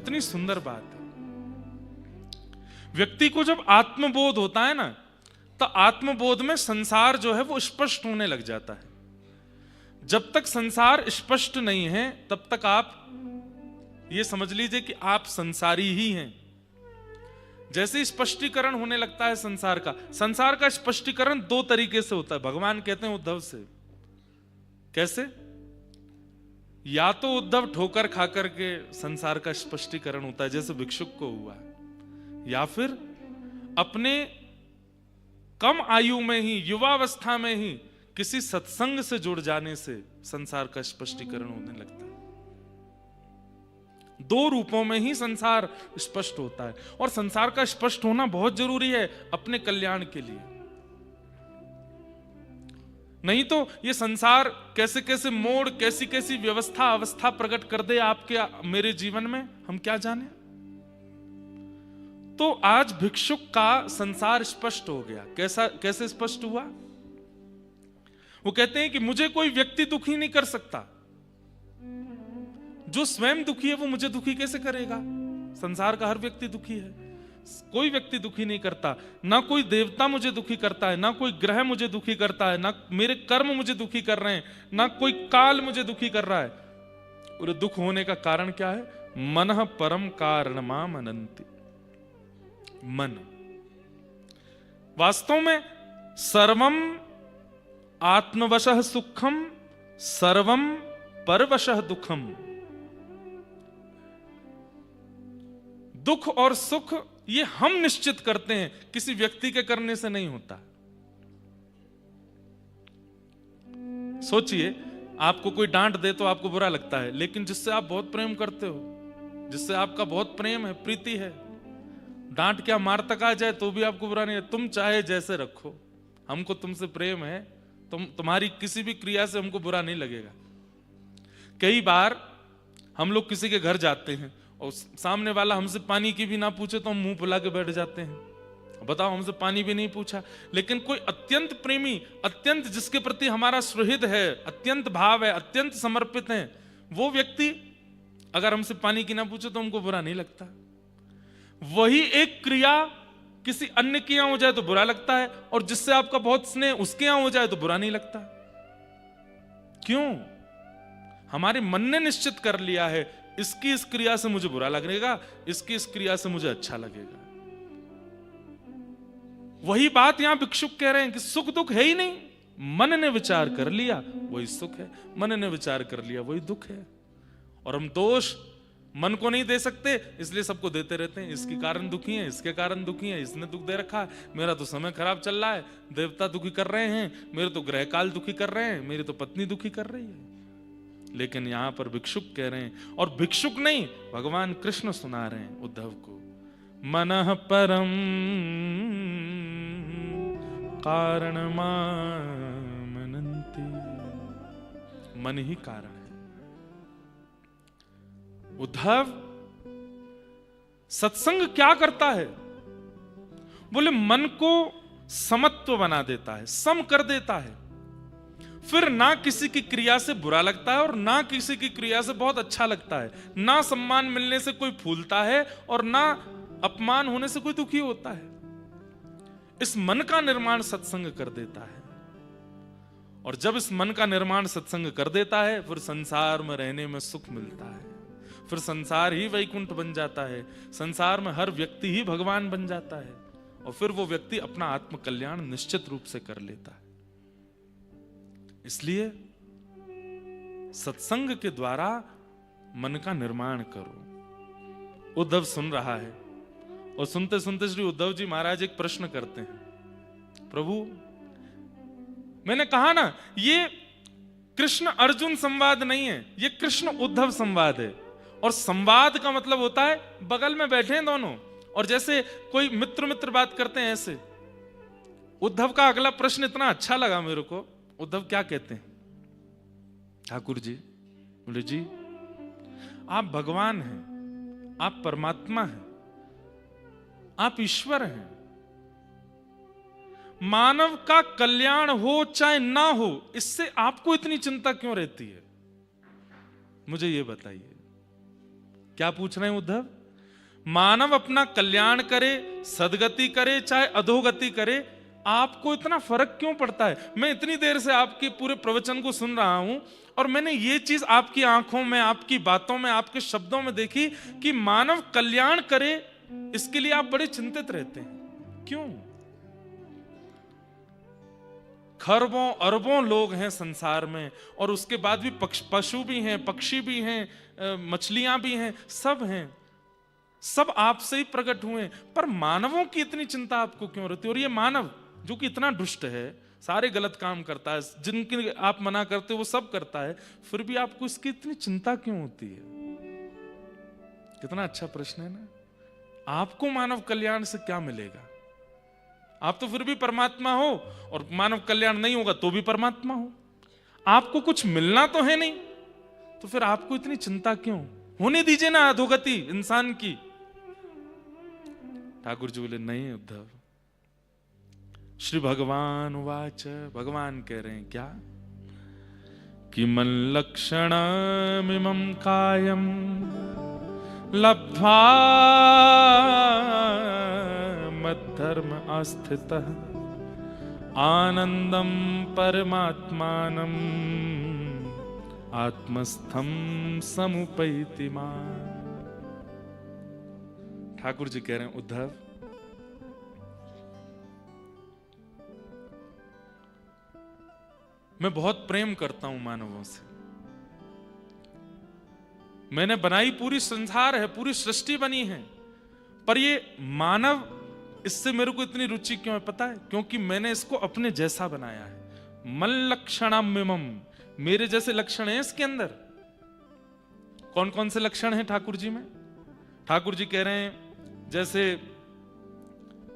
कितनी सुंदर बात है। व्यक्ति को जब आत्मबोध होता है ना, तो आत्मबोध में संसार जो है वो स्पष्ट होने लग जाता है। जब तक संसार स्पष्ट नहीं है तब तक आप ये समझ लीजिए कि आप संसारी ही हैं। जैसे स्पष्टीकरण होने लगता है संसार का स्पष्टीकरण दो तरीके से होता है। भगवान कहते हैं उद्धव से, कैसे? या तो उद्धव ठोकर खा करके संसार का स्पष्टीकरण होता है जैसे भिक्षुक को हुआ, या फिर अपने कम आयु में ही, युवावस्था में ही किसी सत्संग से जुड़ जाने से संसार का स्पष्टीकरण होने लगता है। दो रूपों में ही संसार स्पष्ट होता है, और संसार का स्पष्ट होना बहुत जरूरी है अपने कल्याण के लिए। नहीं तो ये संसार कैसे कैसे मोड़, कैसी कैसी व्यवस्था अवस्था प्रकट कर दे आपके मेरे जीवन में, हम क्या जाने। तो आज भिक्षुक का संसार स्पष्ट हो गया। कैसे स्पष्ट हुआ? वो कहते हैं कि मुझे कोई व्यक्ति दुखी नहीं कर सकता। जो स्वयं दुखी है वो मुझे दुखी कैसे करेगा? संसार का हर व्यक्ति दुखी है, कोई व्यक्ति दुखी नहीं करता। ना कोई देवता मुझे दुखी करता है, ना कोई ग्रह मुझे दुखी करता है, ना मेरे कर्म मुझे दुखी कर रहे हैं, ना कोई काल मुझे दुखी कर रहा है। और दुख होने का कारण क्या है? मनः परम कारणमाम अनंति। मन वास्तव में सर्वम आत्मवशः सुखम, सर्वम परवशः दुखम। दुख और सुख ये हम निश्चित करते हैं, किसी व्यक्ति के करने से नहीं होता। सोचिए, आपको कोई डांट दे तो आपको बुरा लगता है, लेकिन जिससे आप बहुत प्रेम करते हो, जिससे आपका बहुत प्रेम है, प्रीति है, डांट क्या मार तक आ जाए तो भी आपको बुरा नहीं है। तुम चाहे जैसे रखो, हमको तुमसे प्रेम है, तुम्हारी किसी भी क्रिया से हमको बुरा नहीं लगेगा। कई बार हम लोग किसी के घर जाते हैं और सामने वाला हमसे पानी की भी ना पूछे तो हम मुंह फुला के बैठ जाते हैं। बताओ, हमसे पानी भी नहीं पूछा, लेकिन कोई अत्यंत प्रेमी, अत्यंत जिसके प्रति हमारा सुहृद है, अत्यंत भाव है, अत्यंत समर्पित है, वो व्यक्ति अगर हमसे पानी की ना पूछे तो हमको बुरा नहीं लगता। वही एक क्रिया किसी अन्य के यहां हो जाए तो बुरा लगता है, और जिससे आपका बहुत स्नेह उसके यहां हो जाए तो बुरा नहीं लगता। क्यों? हमारे मन ने निश्चित कर लिया है, इसकी इस क्रिया से मुझे बुरा लगेगा, इसकी इस क्रिया से मुझे अच्छा लगेगा। वही बात यहां भिक्षुक कह रहे हैं कि सुख दुख है ही नहीं, मन ने विचार कर लिया वही सुख है, मन ने विचार कर लिया वही दुख है। और हम दोष मन को नहीं दे सकते, इसलिए सबको देते रहते हैं। इसके कारण दुखी है, इसके कारण दुखी है, इसने दुख दे रखा है, मेरा तो समय खराब चल रहा है, देवता दुखी कर रहे हैं, मेरे तो ग्रह काल दुखी कर रहे हैं, मेरी तो पत्नी दुखी कर रही है। लेकिन यहां पर भिक्षुक कह रहे हैं, और भिक्षुक नहीं, भगवान कृष्ण सुना रहे हैं उद्धव को, मनः परम कारणमामनन्ति। मन ही कारण है। उद्धव, सत्संग क्या करता है? बोले मन को समत्व बना देता है, सम कर देता है। फिर ना किसी की क्रिया से बुरा लगता है और ना किसी की क्रिया से बहुत अच्छा लगता है। ना सम्मान मिलने से कोई फूलता है और ना अपमान होने से कोई दुखी होता है। इस मन का निर्माण सत्संग कर देता है, और जब इस मन का निर्माण सत्संग कर देता है, फिर संसार में रहने में सुख मिलता है। फिर संसार ही वैकुंठ बन जाता है, संसार में हर व्यक्ति ही भगवान बन जाता है, और फिर वो व्यक्ति अपना आत्म कल्याण निश्चित रूप से कर लेता है। इसलिए सत्संग के द्वारा मन का निर्माण करो। उद्धव सुन रहा है, और सुनते सुनते श्री उद्धव जी महाराज एक प्रश्न करते हैं, प्रभु, मैंने कहा ना ये कृष्ण अर्जुन संवाद नहीं है, ये कृष्ण उद्धव संवाद है। और संवाद का मतलब होता है बगल में बैठे हैं दोनों, और जैसे कोई मित्र मित्र बात करते हैं ऐसे। उद्धव का अगला प्रश्न इतना अच्छा लगा मेरे को। उद्धव क्या कहते हैं? ठाकुर जी, बोले जी, आप भगवान हैं, आप परमात्मा हैं, आप ईश्वर हैं। मानव का कल्याण हो चाहे ना हो, इससे आपको इतनी चिंता क्यों रहती है? मुझे यह बताइए। क्या पूछ रहे हैं उद्धव? मानव अपना कल्याण करे, सदगति करे, चाहे अधोगति करे, आपको इतना फर्क क्यों पड़ता है? मैं इतनी देर से आपके पूरे प्रवचन को सुन रहा हूं और मैंने ये चीज आपकी आंखों में, आपकी बातों में, आपके शब्दों में देखी कि मानव कल्याण करे, इसके लिए आप बड़े चिंतित रहते हैं। क्यों? खरबों अरबों लोग हैं संसार में और उसके बाद भी पशु भी हैं, पक्षी भी हैं, मछलियां भी हैं, सब हैं, सब आपसे ही प्रकट हुए, पर मानवों की इतनी चिंता आपको क्यों रहती है? और ये मानव जो कि इतना दुष्ट है, सारे गलत काम करता है, जिनके आप मना करते हो वो सब करता है, फिर भी आपको इसकी इतनी चिंता क्यों होती है? कितना अच्छा प्रश्न है ना। आपको मानव कल्याण से क्या मिलेगा? आप तो फिर भी परमात्मा हो, और मानव कल्याण नहीं होगा तो भी परमात्मा हो। आपको कुछ मिलना तो है नहीं, तो फिर आपको इतनी चिंता क्यों? होने दीजिए ना अधोगति इंसान की। ठाकुर जी बोले नहीं उद्धव। श्री भगवान उवाच, भगवान कह रहे हैं क्या कि मन लक्षणमिमं कायं लब्ध्वा मद्धर्म आस्थितः आनंदम परमात्मानम् आत्मस्थं समुपैति मां। ठाकुर जी कह रहे हैं उद्धव, मैं बहुत प्रेम करता हूं मानवों से। मैंने बनाई पूरी संसार है, पूरी सृष्टि बनी है, पर ये मानव, इससे मेरे को इतनी रुचि क्यों है पता है? क्योंकि मैंने इसको अपने जैसा बनाया है। मल लक्षणमिमं, मेरे जैसे लक्षण हैं इसके अंदर। कौन कौन से लक्षण हैं ठाकुर जी में? ठाकुर जी कह रहे हैं, जैसे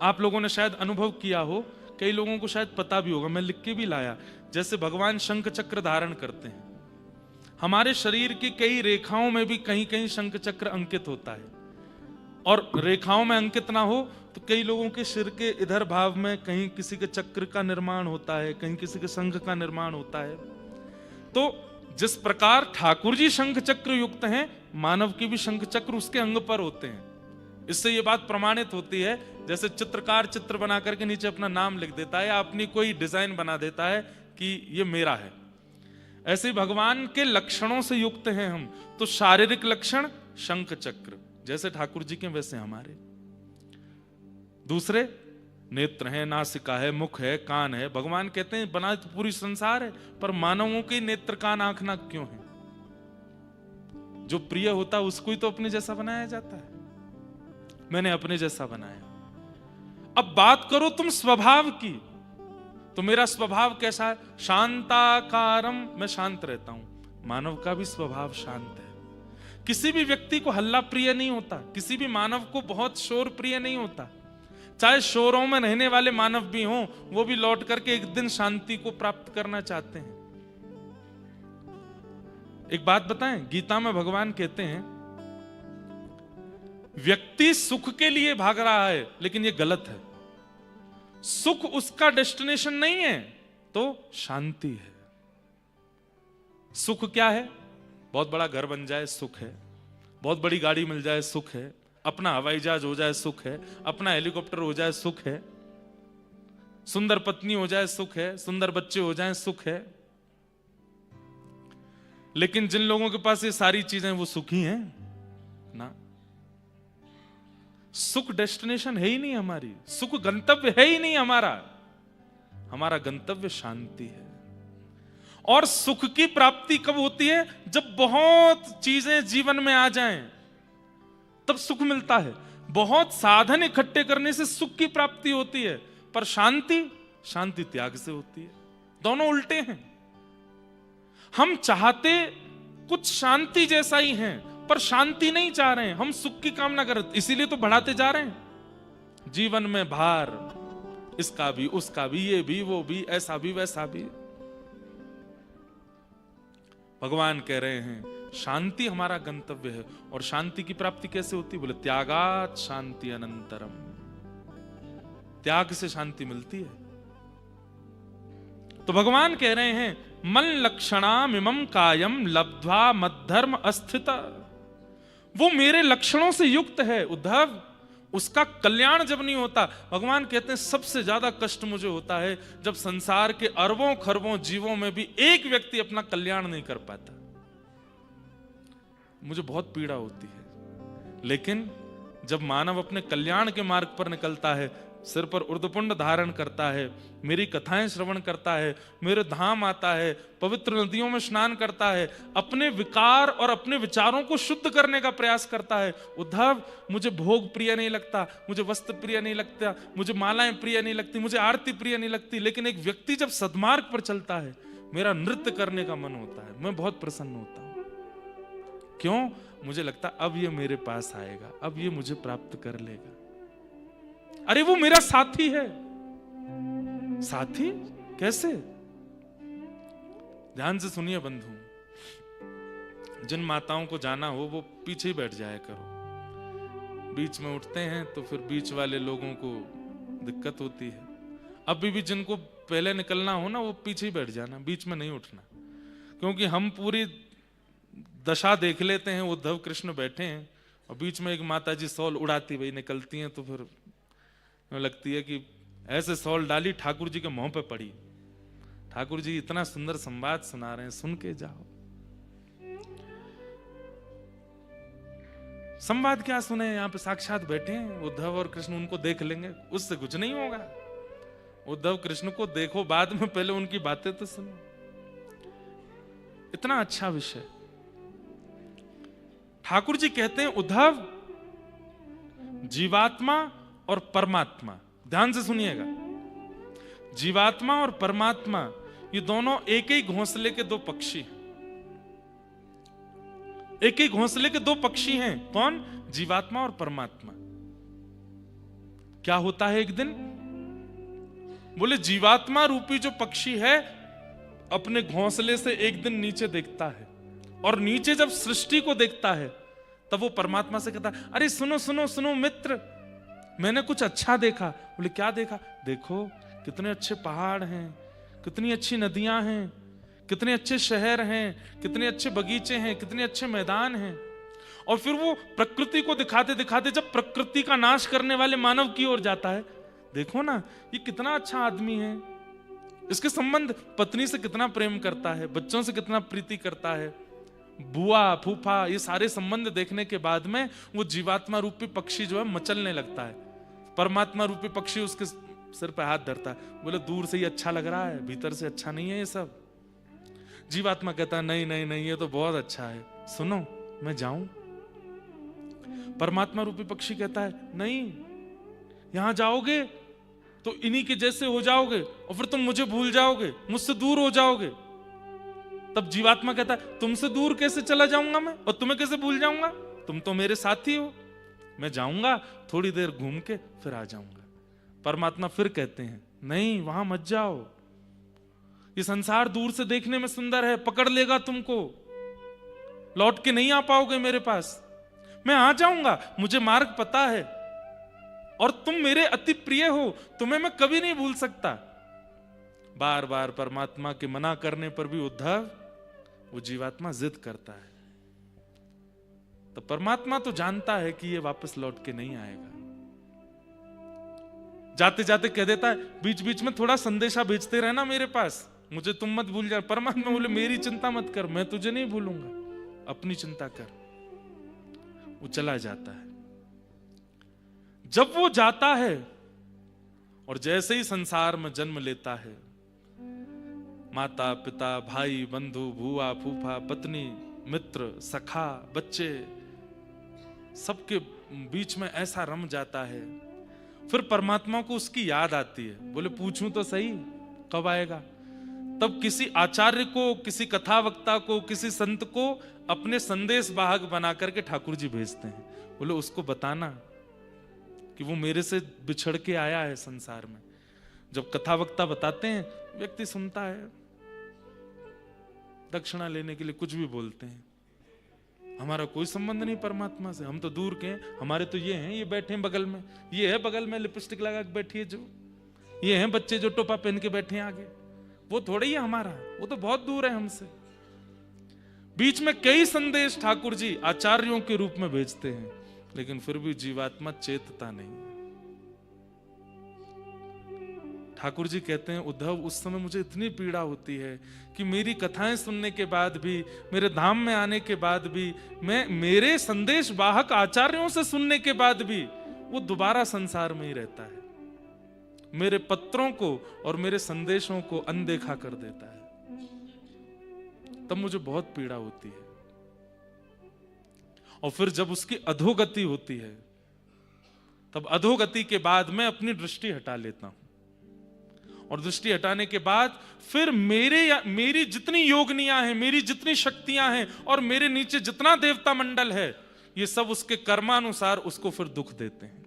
आप लोगों ने शायद अनुभव किया हो, कई लोगों को शायद पता भी होगा, मैं लिख के भी लाया, जैसे भगवान शंख चक्र धारण करते हैं। हमारे शरीर की कई रेखाओं में भी कहीं कहीं शंख चक्र अंकित होता है, और रेखाओं में अंकित ना हो तो कई लोगों के सिर के इधर भाव में कहीं किसी के चक्र का निर्माण होता है, कहीं किसी के शंख का निर्माण होता है। तो जिस प्रकार ठाकुर जी शंख चक्र युक्त हैं, मानव की भी शंख चक्र उसके अंग पर होते हैं। इससे ये बात प्रमाणित होती है, जैसे चित्रकार चित्र बना करके नीचे अपना नाम लिख देता है या अपनी कोई डिजाइन बना देता है कि ये मेरा है, ऐसे ही भगवान के लक्षणों से युक्त हैं हम। तो शारीरिक लक्षण शंख चक्र, जैसे ठाकुर जी के वैसे हमारे। दूसरे नेत्र हैं, नासिका है, मुख है, कान है। भगवान कहते हैं बना तो पूरी संसार है, पर मानवों के नेत्र कान आंख नाक क्यों है? जो प्रिय होता है उसको ही तो अपने जैसा बनाया जाता है। मैंने अपने जैसा बनाया। अब बात करो तुम स्वभाव की, तो मेरा स्वभाव कैसा है? शांताकारम, मैं शांत रहता हूं। मानव का भी स्वभाव शांत है। किसी भी व्यक्ति को हल्ला प्रिय नहीं होता, किसी भी मानव को बहुत शोर प्रिय नहीं होता। चाहे शोरों में रहने वाले मानव भी हों, वो भी लौट करके एक दिन शांति को प्राप्त करना चाहते हैं। एक बात बताएं, गीता में भगवान कहते हैं व्यक्ति सुख के लिए भाग रहा है, लेकिन ये गलत है। सुख उसका डेस्टिनेशन नहीं है, तो शांति है। सुख क्या है? बहुत बड़ा घर बन जाए सुख है, बहुत बड़ी गाड़ी मिल जाए सुख है, अपना हवाई जहाज हो जाए सुख है, अपना हेलीकॉप्टर हो जाए सुख है, सुंदर पत्नी हो जाए सुख है, सुंदर बच्चे हो जाए सुख है। लेकिन जिन लोगों के पास ये सारी चीजें, वो सुखी हैं ना? सुख डेस्टिनेशन है ही नहीं हमारी, सुख गंतव्य है ही नहीं हमारा। हमारा गंतव्य शांति है। और सुख की प्राप्ति कब होती है? जब बहुत चीजें जीवन में आ जाएं, तब सुख मिलता है। बहुत साधन इकट्ठे करने से सुख की प्राप्ति होती है, पर शांति, शांति त्याग से होती है। दोनों उल्टे हैं। हम चाहते कुछ शांति जैसा ही हैं, पर शांति नहीं चाह रहे हैं, हम सुख की कामना कर रहे हैं, इसीलिए तो बढ़ाते जा रहे हैं। जीवन में भार, इसका भी, उसका भी, ये भी, वो भी, ऐसा भी, वैसा भी। भगवान कह रहे हैं शांति हमारा गंतव्य है। और शांति की प्राप्ति कैसे होती? बोले त्यागात शांति अनंतरम। त्याग से शांति मिलती है। तो भगवान कह रहे हैं मन लक्षणामिमं कायम लब्ध्वा मद्धर्म अस्थित। वो मेरे लक्षणों से युक्त है उद्धव, उसका कल्याण जब नहीं होता। भगवान कहते हैं सबसे ज्यादा कष्ट मुझे होता है जब संसार के अरबों खरबों जीवों में भी एक व्यक्ति अपना कल्याण नहीं कर पाता, मुझे बहुत पीड़ा होती है। लेकिन जब मानव अपने कल्याण के मार्ग पर निकलता है, सिर पर उर्ध्वपुंड धारण करता है, मेरी कथाएं श्रवण करता है, मेरे धाम आता है, पवित्र नदियों में स्नान करता है, अपने विकार और अपने विचारों को शुद्ध करने का प्रयास करता है। उद्धव, मुझे भोग प्रिय नहीं लगता, मुझे वस्त्र प्रिय नहीं लगता, मुझे मालाएं प्रिय नहीं लगती, मुझे आरती प्रिय नहीं लगती, लेकिन एक व्यक्ति जब सद्मार्ग पर चलता है, मेरा नृत्य करने का मन होता है, मैं बहुत प्रसन्न होता हूं। क्यों? मुझे लगता अब ये मेरे पास आएगा, अब ये मुझे प्राप्त कर लेगा। अरे वो मेरा साथी है। साथी कैसे? ध्यान से सुनिए बंधु, जिन माताओं को जाना हो वो पीछे ही बैठ जाया करो। बीच में उठते हैं तो फिर बीच वाले लोगों को दिक्कत होती है। अभी भी जिनको पहले निकलना हो ना, वो पीछे ही बैठ जाना, बीच में नहीं उठना। क्योंकि हम पूरी दशा देख लेते हैं, उद्धव कृष्ण बैठे हैं और बीच में एक माता जी सौल उड़ाती हुई निकलती हैं, तो फिर लगती है कि ऐसे सौल डाली ठाकुर जी के मुंह पे पड़ी। ठाकुर जी इतना सुंदर संवाद सुना रहे हैं, सुन के जाओ। संवाद क्या सुने, यहाँ पे साक्षात बैठे हैं उद्धव और कृष्ण, उनको देख लेंगे, उससे कुछ नहीं होगा। उद्धव कृष्ण को देखो बाद में, पहले उनकी बातें तो सुनो। इतना अच्छा विषय। ठाकुर जी कहते हैं उद्धव, जीवात्मा और परमात्मा, ध्यान से सुनिएगा, जीवात्मा और परमात्मा ये दोनों एक ही घोंसले के दो पक्षी हैं। एक ही घोंसले के दो पक्षी हैं। कौन? जीवात्मा और परमात्मा। क्या होता है एक दिन? बोले जीवात्मा रूपी जो पक्षी है अपने घोंसले से एक दिन नीचे देखता है, और नीचे जब सृष्टि को देखता है तब वो परमात्मा से कहता है, अरे सुनो सुनो सुनो मित्र, मैंने कुछ अच्छा देखा। बोले क्या देखा? देखो कितने अच्छे पहाड़ हैं, कितनी अच्छी नदियां हैं, कितने अच्छे शहर हैं, कितने अच्छे बगीचे हैं, कितने अच्छे मैदान हैं। और फिर वो प्रकृति को दिखाते दिखाते जब प्रकृति का नाश करने वाले मानव की ओर जाता है, देखो ना ये कितना अच्छा आदमी है, इसके संबंध पत्नी से कितना प्रेम करता है, बच्चों से कितना प्रीति करता है, बुआ फूफा, ये सारे संबंध देखने के बाद में वो जीवात्मा रूपी पक्षी जो है मचलने लगता है। परमात्मा रूपी पक्षी उसके सिर पे हाथ धरता है, बोले दूर से ही अच्छा लग रहा है, भीतर से अच्छा नहीं है ये सब। जीवात्मा कहता है नहीं नहीं नहीं, ये तो बहुत अच्छा है, सुनो मैं जाऊं। परमात्मा रूपी पक्षी कहता है नहीं, यहां जाओगे तो इन्हीं के जैसे हो जाओगे और फिर तुम मुझे भूल जाओगे, मुझसे दूर हो जाओगे। तब जीवात्मा कहता है तुमसे दूर कैसे चला जाऊंगा मैं, और तुम्हें कैसे भूल जाऊंगा, तुम तो मेरे साथी हो, मैं जाऊंगा थोड़ी देर घूम के फिर आ जाऊंगा। परमात्मा फिर कहते हैं नहीं, वहां मत जाओ, ये संसार दूर से देखने में सुंदर है, पकड़ लेगा तुमको, लौट के नहीं आ पाओगे मेरे पास। मैं आ जाऊंगा, मुझे मार्ग पता है, और तुम मेरे अति प्रिय हो, तुम्हें मैं कभी नहीं भूल सकता। बार बार परमात्मा के मना करने पर भी उद्धव वो जीवात्मा जिद करता है। तो परमात्मा तो जानता है कि ये वापस लौट के नहीं आएगा, जाते जाते कह देता है बीच बीच में थोड़ा संदेशा भेजते रहना मेरे पास, मुझे तुम मत भूल जा। परमात्मा बोले मेरी चिंता मत कर, मैं तुझे नहीं भूलूंगा, अपनी चिंता कर। वो चला जाता है। जब वो जाता है और जैसे ही संसार में जन्म लेता है, माता पिता भाई बंधु बुआ फूफा पत्नी मित्र सखा बच्चे सबके बीच में ऐसा रम जाता है, फिर परमात्मा को उसकी याद आती है। बोले पूछूं तो सही कब आएगा? तब किसी आचार्य को, किसी कथावक्ता को, किसी संत को अपने संदेश वाहक बना करके ठाकुर जी भेजते हैं। बोले उसको बताना कि वो मेरे से बिछड़ के आया है संसार में। जब कथावक्ता बताते हैं, व्यक्ति सुनता है, दक्षिणा लेने के लिए कुछ भी बोलते हैं, हमारा कोई संबंध नहीं परमात्मा से, हम तो दूर के हैं, हमारे तो ये हैं, ये बैठे हैं बगल में, ये है बगल में लिपस्टिक लगा के बैठी है जो, ये हैं बच्चे जो टोपा पहन के बैठे हैं आगे, वो थोड़ा ही है हमारा, वो तो बहुत दूर है हमसे। बीच में कई संदेश ठाकुर जी आचार्यों के रूप में भेजते हैं, लेकिन फिर भी जीवात्मा चेतता नहीं। ठाकुर जी कहते हैं, उद्धव उस समय मुझे इतनी पीड़ा होती है कि मेरी कथाएं सुनने के बाद भी, मेरे धाम में आने के बाद भी, मैं मेरे संदेश वाहक आचार्यों से सुनने के बाद भी वो दोबारा संसार में ही रहता है, मेरे पत्रों को और मेरे संदेशों को अनदेखा कर देता है। तब मुझे बहुत पीड़ा होती है। और फिर जब उसकी अधोगति होती है, तब अधोगति के बाद मैं अपनी दृष्टि हटा लेता हूं, और दृष्टि हटाने के बाद फिर मेरी जितनी योगनियां हैं, मेरी जितनी शक्तियां हैं, और मेरे नीचे जितना देवता मंडल है, ये सब उसके कर्मानुसार उसको फिर दुख देते हैं।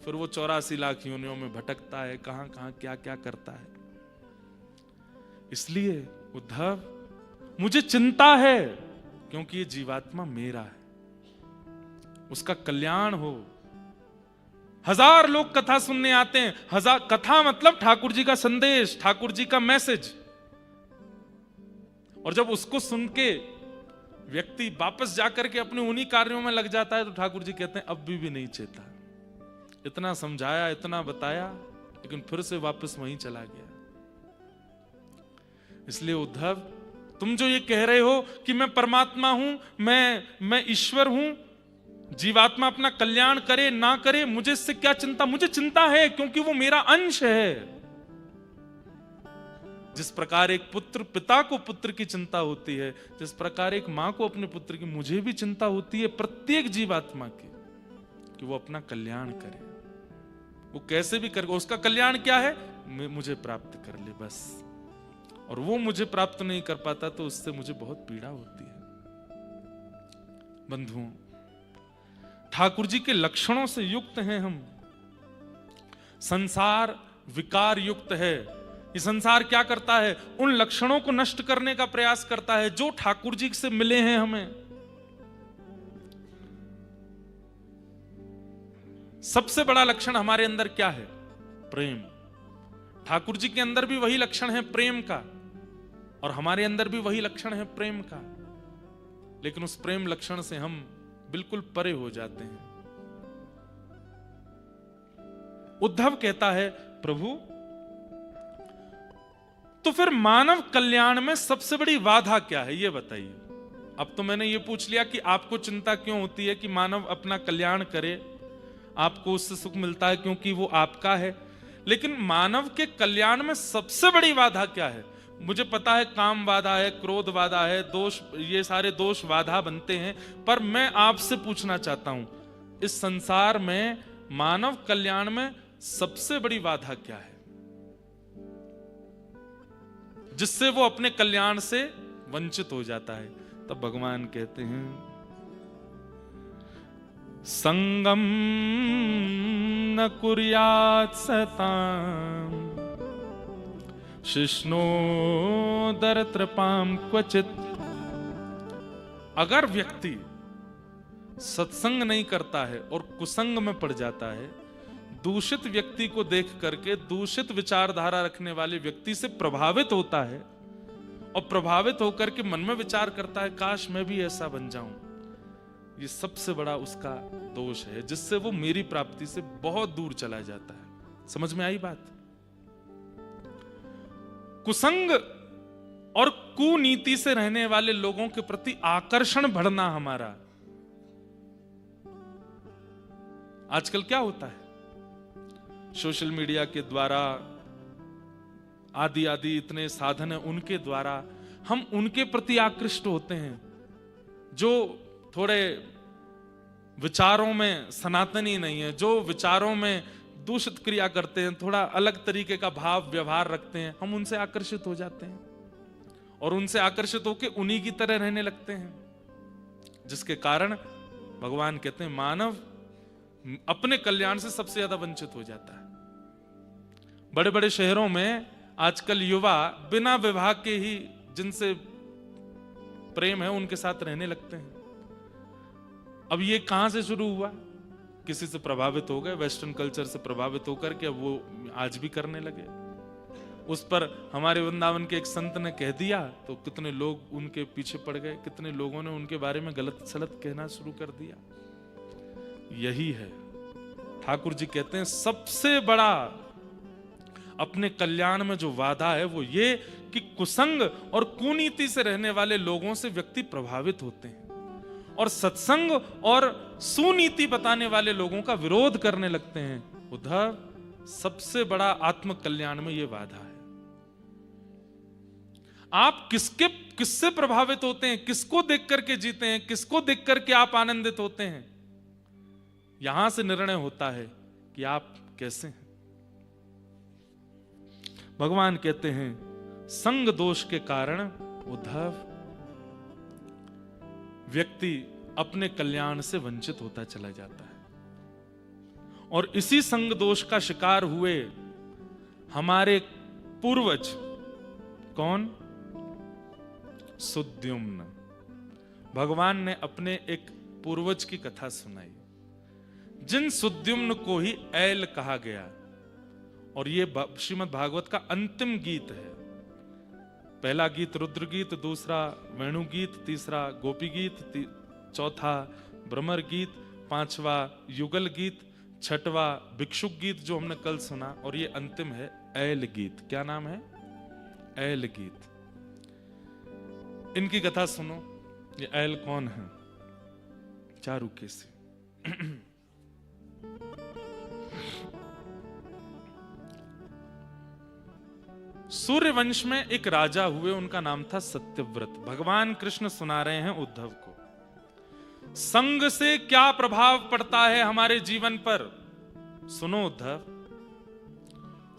फिर वो 84 लाख योनियों में भटकता है, कहां कहां क्या क्या करता है। इसलिए उद्धव मुझे चिंता है, क्योंकि ये जीवात्मा मेरा है, उसका कल्याण हो। 1000 लोग कथा सुनने आते हैं, 1000 कथा मतलब ठाकुर जी का संदेश, ठाकुर जी का मैसेज, और जब उसको सुन के व्यक्ति वापस जाकर के अपने उन्हीं कार्यों में लग जाता है, तो ठाकुर जी कहते हैं अब भी नहीं चेता। इतना समझाया, इतना बताया, लेकिन फिर से वापस वहीं चला गया। इसलिए उद्धव, तुम जो ये कह रहे हो कि मैं परमात्मा हूं, मैं ईश्वर हूं, जीवात्मा अपना कल्याण करे ना करे, मुझे इससे क्या चिंता? मुझे चिंता है, क्योंकि वो मेरा अंश है। जिस प्रकार एक पुत्र पिता को पुत्र की चिंता होती है, जिस प्रकार एक मां को अपने पुत्र की, मुझे भी चिंता होती है प्रत्येक जीवात्मा की, कि वो अपना कल्याण करे। वो कैसे भी करे, उसका कल्याण क्या है? मुझे प्राप्त कर ले बस। और वो मुझे प्राप्त नहीं कर पाता, तो उससे मुझे बहुत पीड़ा होती है। बंधुओं, ठाकुर जी के लक्षणों से युक्त हैं हम। संसार विकार युक्त है। ये संसार क्या करता है? उन लक्षणों को नष्ट करने का प्रयास करता है जो ठाकुर जी से मिले हैं हमें। सबसे बड़ा लक्षण हमारे अंदर क्या है? प्रेम। ठाकुर जी के अंदर भी वही लक्षण है प्रेम का, और हमारे अंदर भी वही लक्षण है प्रेम का, लेकिन उस प्रेम लक्षण से हम बिल्कुल परे हो जाते हैं। उद्धव कहता है, प्रभु तो फिर मानव कल्याण में सबसे बड़ी बाधा क्या है, ये बताइए। अब तो मैंने ये पूछ लिया कि आपको चिंता क्यों होती है कि मानव अपना कल्याण करे, आपको उससे सुख मिलता है क्योंकि वो आपका है, लेकिन मानव के कल्याण में सबसे बड़ी बाधा क्या है? मुझे पता है काम बाधा है, क्रोध बाधा है, दोष, ये सारे दोष बाधा बनते हैं, पर मैं आपसे पूछना चाहता हूं, इस संसार में मानव कल्याण में सबसे बड़ी बाधा क्या है, जिससे वो अपने कल्याण से वंचित हो जाता है? तब भगवान कहते हैं, संगम न कुर्यात् सताम् शिष्णोदर तृपाम क्वचित। अगर व्यक्ति सत्संग नहीं करता है और कुसंग में पड़ जाता है, दूषित व्यक्ति को देख करके, दूषित विचारधारा रखने वाले व्यक्ति से प्रभावित होता है, और प्रभावित होकर के मन में विचार करता है काश मैं भी ऐसा बन जाऊं, ये सबसे बड़ा उसका दोष है, जिससे वो मेरी प्राप्ति से बहुत दूर चला जाता है। समझ में आई बात? कुसंग और कुनीति से रहने वाले लोगों के प्रति आकर्षण बढ़ना हमारा। आजकल क्या होता है, सोशल मीडिया के द्वारा आदि आदि इतने साधन है, उनके द्वारा हम उनके प्रति आकृष्ट होते हैं जो थोड़े विचारों में सनातनी नहीं है, जो विचारों में दूषित क्रिया करते हैं, थोड़ा अलग तरीके का भाव व्यवहार रखते हैं, हम उनसे आकर्षित हो जाते हैं और उनसे आकर्षित होकर उन्हीं की तरह रहने लगते हैं, जिसके कारण भगवान कहते हैं मानव अपने कल्याण से सबसे ज्यादा वंचित हो जाता है। बड़े बड़े शहरों में आजकल युवा बिना विवाह के ही जिनसे प्रेम है उनके साथ रहने लगते हैं। अब ये कहां से शुरू हुआ? किसी से प्रभावित हो गए, वेस्टर्न कल्चर से प्रभावित होकर के वो आज भी करने लगे। उस पर हमारे वृंदावन के एक संत ने कह दिया तो कितने लोग उनके पीछे पड़ गए, कितने लोगों ने उनके बारे में गलत सलत कहना शुरू कर दिया। यही है, ठाकुर जी कहते हैं सबसे बड़ा अपने कल्याण में जो वादा है वो ये कि कुसंग और कुनीति से रहने वाले लोगों से व्यक्ति प्रभावित होते हैं और सत्संग और सुनीति बताने वाले लोगों का विरोध करने लगते हैं। उद्धव, सबसे बड़ा आत्म कल्याण में ये वादा है। आप किससे प्रभावित होते हैं, किसको देख करके जीते हैं, किसको देख करके आप आनंदित होते हैं, यहां से निर्णय होता है कि आप कैसे हैं। भगवान कहते हैं संग दोष के कारण उद्धव व्यक्ति अपने कल्याण से वंचित होता चला जाता है और इसी संग दोष का शिकार हुए हमारे पूर्वज। कौन? सुद्युम्न। भगवान ने अपने एक पूर्वज की कथा सुनाई, जिन सुद्युम्न को ही ऐल कहा गया, और ये श्रीमद् भागवत का अंतिम गीत है। पहला गीत रुद्र गीत, दूसरा वेणु गीत, तीसरा गोपी गीत, चौथा भ्रमर गीत, पांचवा युगल गीत, छठवा भिक्षुक गीत जो हमने कल सुना, और ये अंतिम है ऐल गीत। क्या नाम है? ऐल गीत। इनकी कथा सुनो। ये ऐल कौन है? चारुकेसी। सूर्यवंश में एक राजा हुए, उनका नाम था सत्यव्रत। भगवान कृष्ण सुना रहे हैं उद्धव को संग से क्या प्रभाव पड़ता है हमारे जीवन पर। सुनो उद्धव,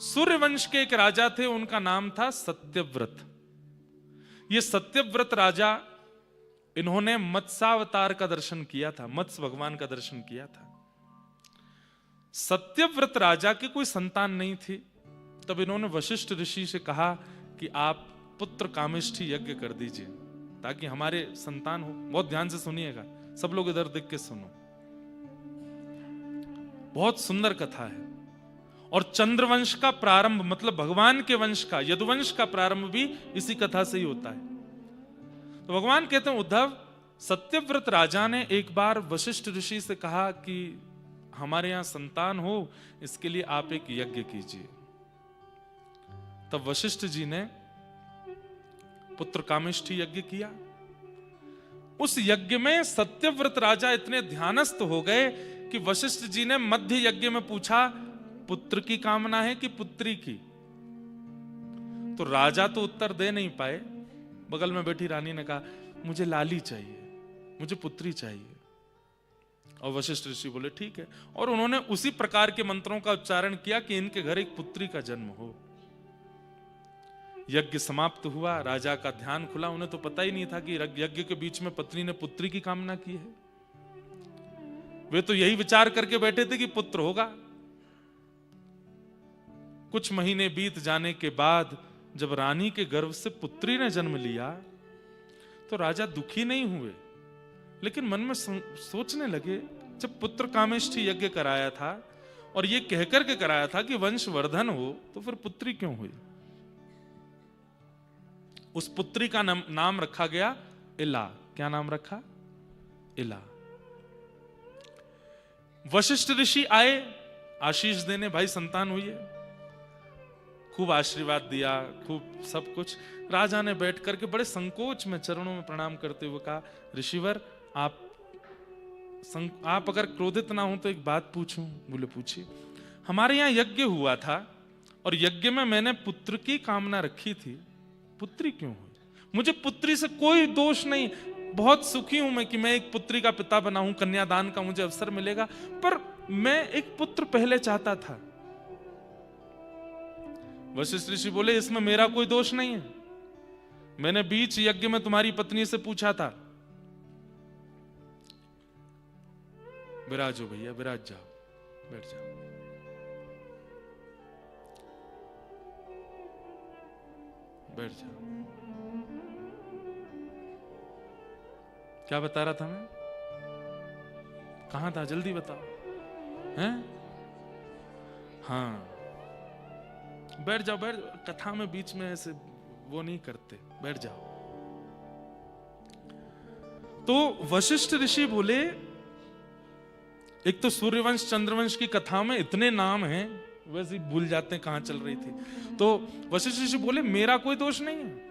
सूर्यवंश के एक राजा थे, उनका नाम था सत्यव्रत। ये सत्यव्रत राजा, इन्होंने मत्स्यावतार का दर्शन किया था, मत्स्य भगवान का दर्शन किया था। सत्यव्रत राजा की कोई संतान नहीं थी, तब इन्होंने वशिष्ठ ऋषि से कहा कि आप पुत्र कामेष्ठी यज्ञ कर दीजिए ताकि हमारे संतान हो। बहुत ध्यान से सुनिएगा, सब लोग इधर देख के सुनो, बहुत सुंदर कथा है। और चंद्रवंश का प्रारंभ, मतलब भगवान के वंश का, यदुवंश का प्रारंभ भी इसी कथा से ही होता है। तो भगवान कहते हैं उद्धव, सत्यव्रत राजा ने एक बार वशिष्ठ ऋषि से कहा कि हमारे यहां संतान हो, इसके लिए आप एक यज्ञ कीजिए। तब वशिष्ठ जी ने पुत्र कामेष्ठी यज्ञ किया। उस यज्ञ में सत्यव्रत राजा इतने ध्यानस्थ हो गए कि वशिष्ठ जी ने मध्य यज्ञ में पूछा, पुत्र की कामना है कि पुत्री की? तो राजा तो उत्तर दे नहीं पाए। बगल में बैठी रानी ने कहा, मुझे लाली चाहिए, मुझे पुत्री चाहिए। और वशिष्ठ ऋषि बोले ठीक है, और उन्होंने उसी प्रकार के मंत्रों का उच्चारण किया कि इनके घर एक पुत्री का जन्म हो। यज्ञ समाप्त हुआ, राजा का ध्यान खुला। उन्हें तो पता ही नहीं था कि यज्ञ के बीच में पत्नी ने पुत्री की कामना की है। वे तो यही विचार करके बैठे थे कि पुत्र होगा। कुछ महीने बीत जाने के बाद जब रानी के गर्भ से पुत्री ने जन्म लिया तो राजा दुखी नहीं हुए, लेकिन मन में सोचने लगे, जब पुत्र कामेष्ठी यज्ञ कराया था और ये कहकर के कराया था कि वंशवर्धन हो, तो फिर पुत्री क्यों हुई? उस पुत्री का नाम रखा गया इला। क्या नाम रखा? इला। वशिष्ठ ऋषि आए आशीष देने, भाई संतान हुई है। खूब आशीर्वाद दिया, खूब सब कुछ। राजा ने बैठ करके बड़े संकोच में चरणों में प्रणाम करते हुए कहा, ऋषिवर आप अगर क्रोधित ना हो तो एक बात पूछूं? बोले पूछिए। हमारे यहाँ यज्ञ हुआ था और यज्ञ में मैंने पुत्र की कामना रखी थी, पुत्री क्यों हुई? मुझे पुत्री से कोई दोष नहीं, बहुत सुखी हूं मैं कि मैं एक पुत्री का पिता बना हूं, कन्यादान का मुझे अवसर मिलेगा, पर मैं एक पुत्र पहले चाहता था। वशिष्ठ ऋषि बोले, इसमें मेरा कोई दोष नहीं है। मैंने बीच यज्ञ में तुम्हारी पत्नी से पूछा था। विराजो भैया, विराज जाओ, बैठ जाओ। बैठ जाओ। क्या बता रहा था मैं? कहां था? जल्दी बताओ। हैं? हाँ, बैठ जाओ, बैठ जाओ। कथा में बीच में ऐसे वो नहीं करते, बैठ जाओ। तो वशिष्ठ ऋषि बोले, एक तो सूर्यवंश चंद्रवंश की कथा में इतने नाम हैं, वैसे ही भूल जाते हैं कहां चल रही थी। तो वशिष्ठ ऋषि बोले, मेरा कोई दोष नहीं है।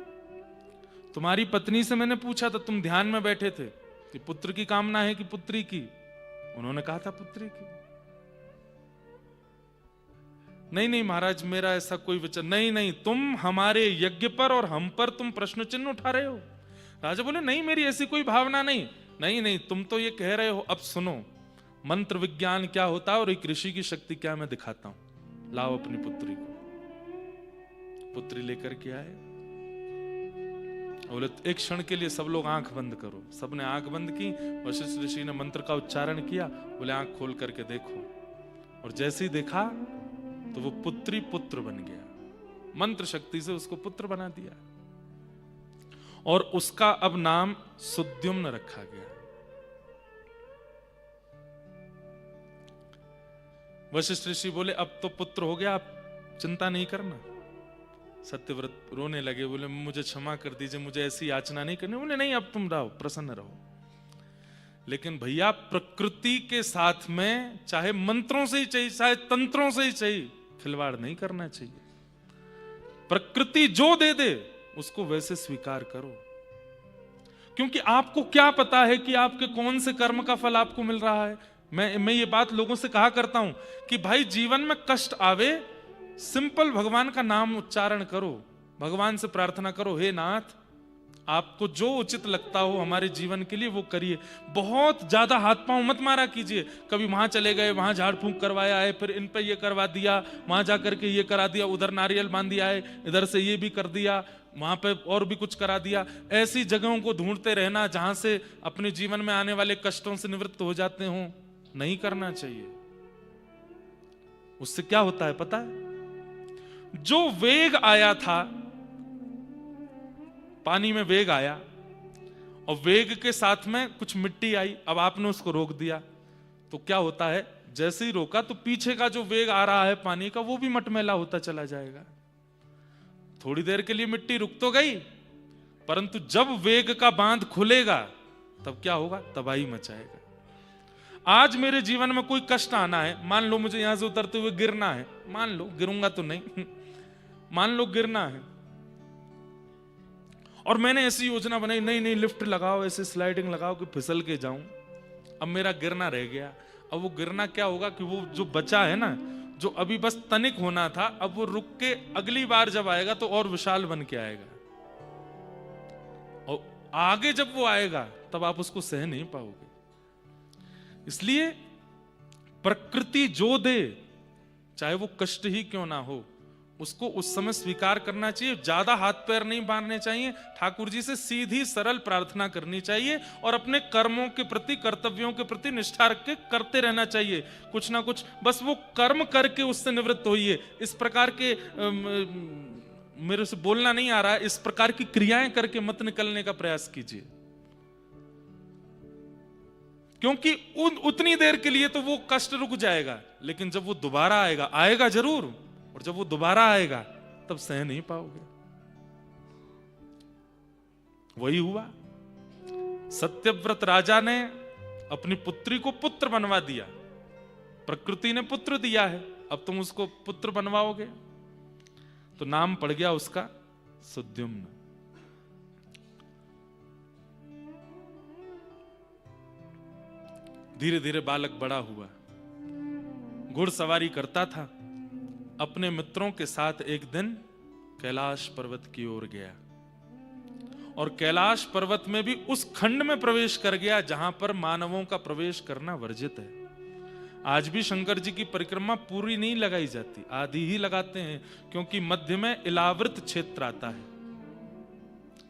तुम्हारी पत्नी से मैंने पूछा था, तुम ध्यान में बैठे थे, कि पुत्र की कामना है कि पुत्री की? उन्होंने कहा था पुत्री की। नहीं नहीं महाराज, मेरा ऐसा कोई विचार नहीं। नहीं, तुम हमारे यज्ञ पर और हम पर तुम प्रश्न चिन्ह उठा रहे हो। राजा बोले, नहीं मेरी ऐसी कोई भावना नहीं। नहीं नहीं, तुम तो ये कह रहे हो। अब सुनो, मंत्र विज्ञान क्या होता है और एक ऋषि की शक्ति क्या, मैं दिखाता हूं। लाओ अपनी पुत्री को। पुत्री लेकर के आए। बोले, एक क्षण के लिए सब लोग आंख बंद करो। सबने आंख बंद की। वशिष्ठ ऋषि ने मंत्र का उच्चारण किया। बोले, आंख खोल करके देखो। और जैसे ही देखा तो वो पुत्री पुत्र बन गया। मंत्र शक्ति से उसको पुत्र बना दिया और उसका अब नाम सुद्युम्न रखा गया। वशिष्ठ ऋषि बोले, अब तो पुत्र हो गया, आप चिंता नहीं करना। सत्यव्रत रोने लगे। बोले, मुझे क्षमा कर दीजिए, मुझे ऐसी याचना नहीं करनी। बोले, नहीं, अब तुम रहो, प्रसन्न रहो। लेकिन भैया, प्रकृति के साथ में चाहे मंत्रों से ही चाहिए, चाहे तंत्रों से ही चाहिए, खिलवाड़ नहीं करना चाहिए। प्रकृति जो दे दे उसको वैसे स्वीकार करो, क्योंकि आपको क्या पता है कि आपके कौन से कर्म का फल आपको मिल रहा है। मैं ये बात लोगों से कहा करता हूं कि भाई, जीवन में कष्ट आवे, सिंपल भगवान का नाम उच्चारण करो, भगवान से प्रार्थना करो, हे नाथ, आपको जो उचित लगता हो हमारे जीवन के लिए वो करिए। बहुत ज्यादा हाथ पांव मत मारा कीजिए। कभी वहां चले गए, वहां झाड़ फूंक करवाया है, फिर इन पे ये करवा दिया, वहां जाकर के ये करा दिया, उधर नारियल बांध दिया है, इधर से ये भी कर दिया, वहां पे और भी कुछ करा दिया। ऐसी जगहों को ढूंढते रहना जहां से अपने जीवन में आने वाले कष्टों से निवृत्त हो जाते हो, नहीं करना चाहिए। उससे क्या होता है पता है? जो वेग आया था, पानी में वेग आया और वेग के साथ में कुछ मिट्टी आई, अब आपने उसको रोक दिया, तो क्या होता है? जैसे ही रोका तो पीछे का जो वेग आ रहा है पानी का, वो भी मटमैला होता चला जाएगा। थोड़ी देर के लिए मिट्टी रुक तो गई, परंतु जब वेग का बांध खुलेगा तब क्या होगा? तबाही मचाएगा। आज मेरे जीवन में कोई कष्ट आना है, मान लो मुझे यहां से उतरते हुए गिरना है, मान लो, गिरूंगा तो नहीं मान लो गिरना है, और मैंने ऐसी योजना बनाई, नहीं नहीं लिफ्ट लगाओ, ऐसे स्लाइडिंग लगाओ कि फिसल के जाऊं। अब मेरा गिरना रह गया। अब वो गिरना क्या होगा कि वो जो बचा है ना, जो अभी बस तनिक होना था, अब वो रुक के अगली बार जब आएगा तो और विशाल बन के आएगा, और आगे जब वो आएगा तब आप उसको सह नहीं पाओगे। इसलिए प्रकृति जो दे, चाहे वो कष्ट ही क्यों ना हो, उसको उस समय स्वीकार करना चाहिए। ज्यादा हाथ पैर नहीं बांधने चाहिए, ठाकुर जी से सीधी सरल प्रार्थना करनी चाहिए और अपने कर्मों के प्रति, कर्तव्यों के प्रति निष्ठा रख के करते रहना चाहिए। कुछ ना कुछ बस वो कर्म करके उससे निवृत्त होइए। इस प्रकार के मेरे से बोलना नहीं आ रहा है, इस प्रकार की क्रियाएं करके मत निकलने का प्रयास कीजिए, क्योंकि उतनी देर के लिए तो वो कष्ट रुक जाएगा, लेकिन जब वो दोबारा आएगा, आएगा जरूर, और जब वो दोबारा आएगा तब सह नहीं पाओगे। वही हुआ। सत्यव्रत राजा ने अपनी पुत्री को पुत्र बनवा दिया। प्रकृति ने पुत्र दिया है, अब तुम उसको पुत्र बनवाओगे, तो नाम पड़ गया उसका सुद्युम्न। धीरे धीरे बालक बड़ा हुआ, घुड़सवारी करता था। अपने मित्रों के साथ एक दिन कैलाश पर्वत की ओर गया, और कैलाश पर्वत में भी उस खंड में प्रवेश कर गया जहां पर मानवों का प्रवेश करना वर्जित है। आज भी शंकर जी की परिक्रमा पूरी नहीं लगाई जाती, आधी ही लगाते हैं, क्योंकि मध्य में इलावृत क्षेत्र आता है।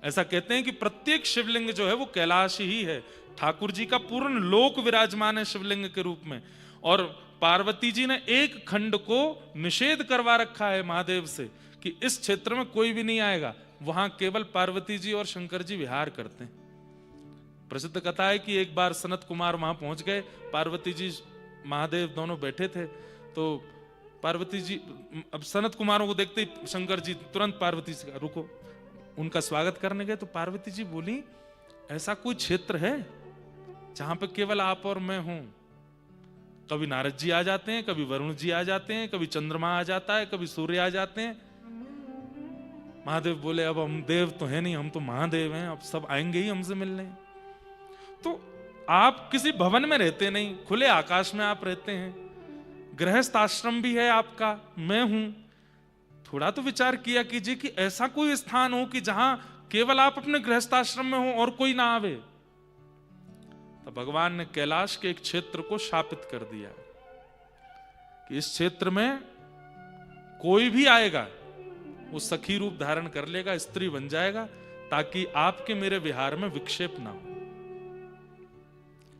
ऐसा कहते हैं कि प्रत्येक शिवलिंग जो है वो कैलाश ही है। ठाकुर जी का पूर्ण लोक विराजमान है शिवलिंग के रूप में, और पार्वती जी ने एक खंड को निषेध करवा रखा है महादेव से कि इस क्षेत्र में कोई भी नहीं आएगा, वहां केवल पार्वती जी और शंकर जी विहार करते हैं। प्रसिद्ध कथा है कि एक बार सनत कुमार वहां पहुंच गए, पार्वती जी महादेव दोनों बैठे थे, तो पार्वती जी, अब सनत कुमारों को देखते ही शंकर जी तुरंत पार्वती से कहा, रुको। उनका स्वागत करने गए तो पार्वती जी बोली, ऐसा कोई क्षेत्र है जहां पे केवल आप और मैं हूं? कभी नारद जी आ जाते हैं, कभी वरुण जी आ जाते हैं, कभी चंद्रमा आ जाता है, कभी सूर्य आ जाते हैं। महादेव बोले, अब हम देव तो है नहीं, हम तो महादेव हैं, अब सब आएंगे ही हमसे मिलने। तो आप किसी भवन में रहते नहीं, खुले आकाश में आप रहते हैं, गृहस्थ आश्रम भी है आपका, मैं हूं। थोड़ा तो विचार किया कीजिए कि ऐसा कोई स्थान हो कि जहां केवल आप अपने गृहस्थ आश्रम में हो और कोई ना आवे। तो भगवान ने कैलाश के एक क्षेत्र को शापित कर दिया कि इस क्षेत्र में कोई भी आएगा वो सखी रूप धारण कर लेगा, स्त्री बन जाएगा, ताकि आपके मेरे विहार में विक्षेप ना हो।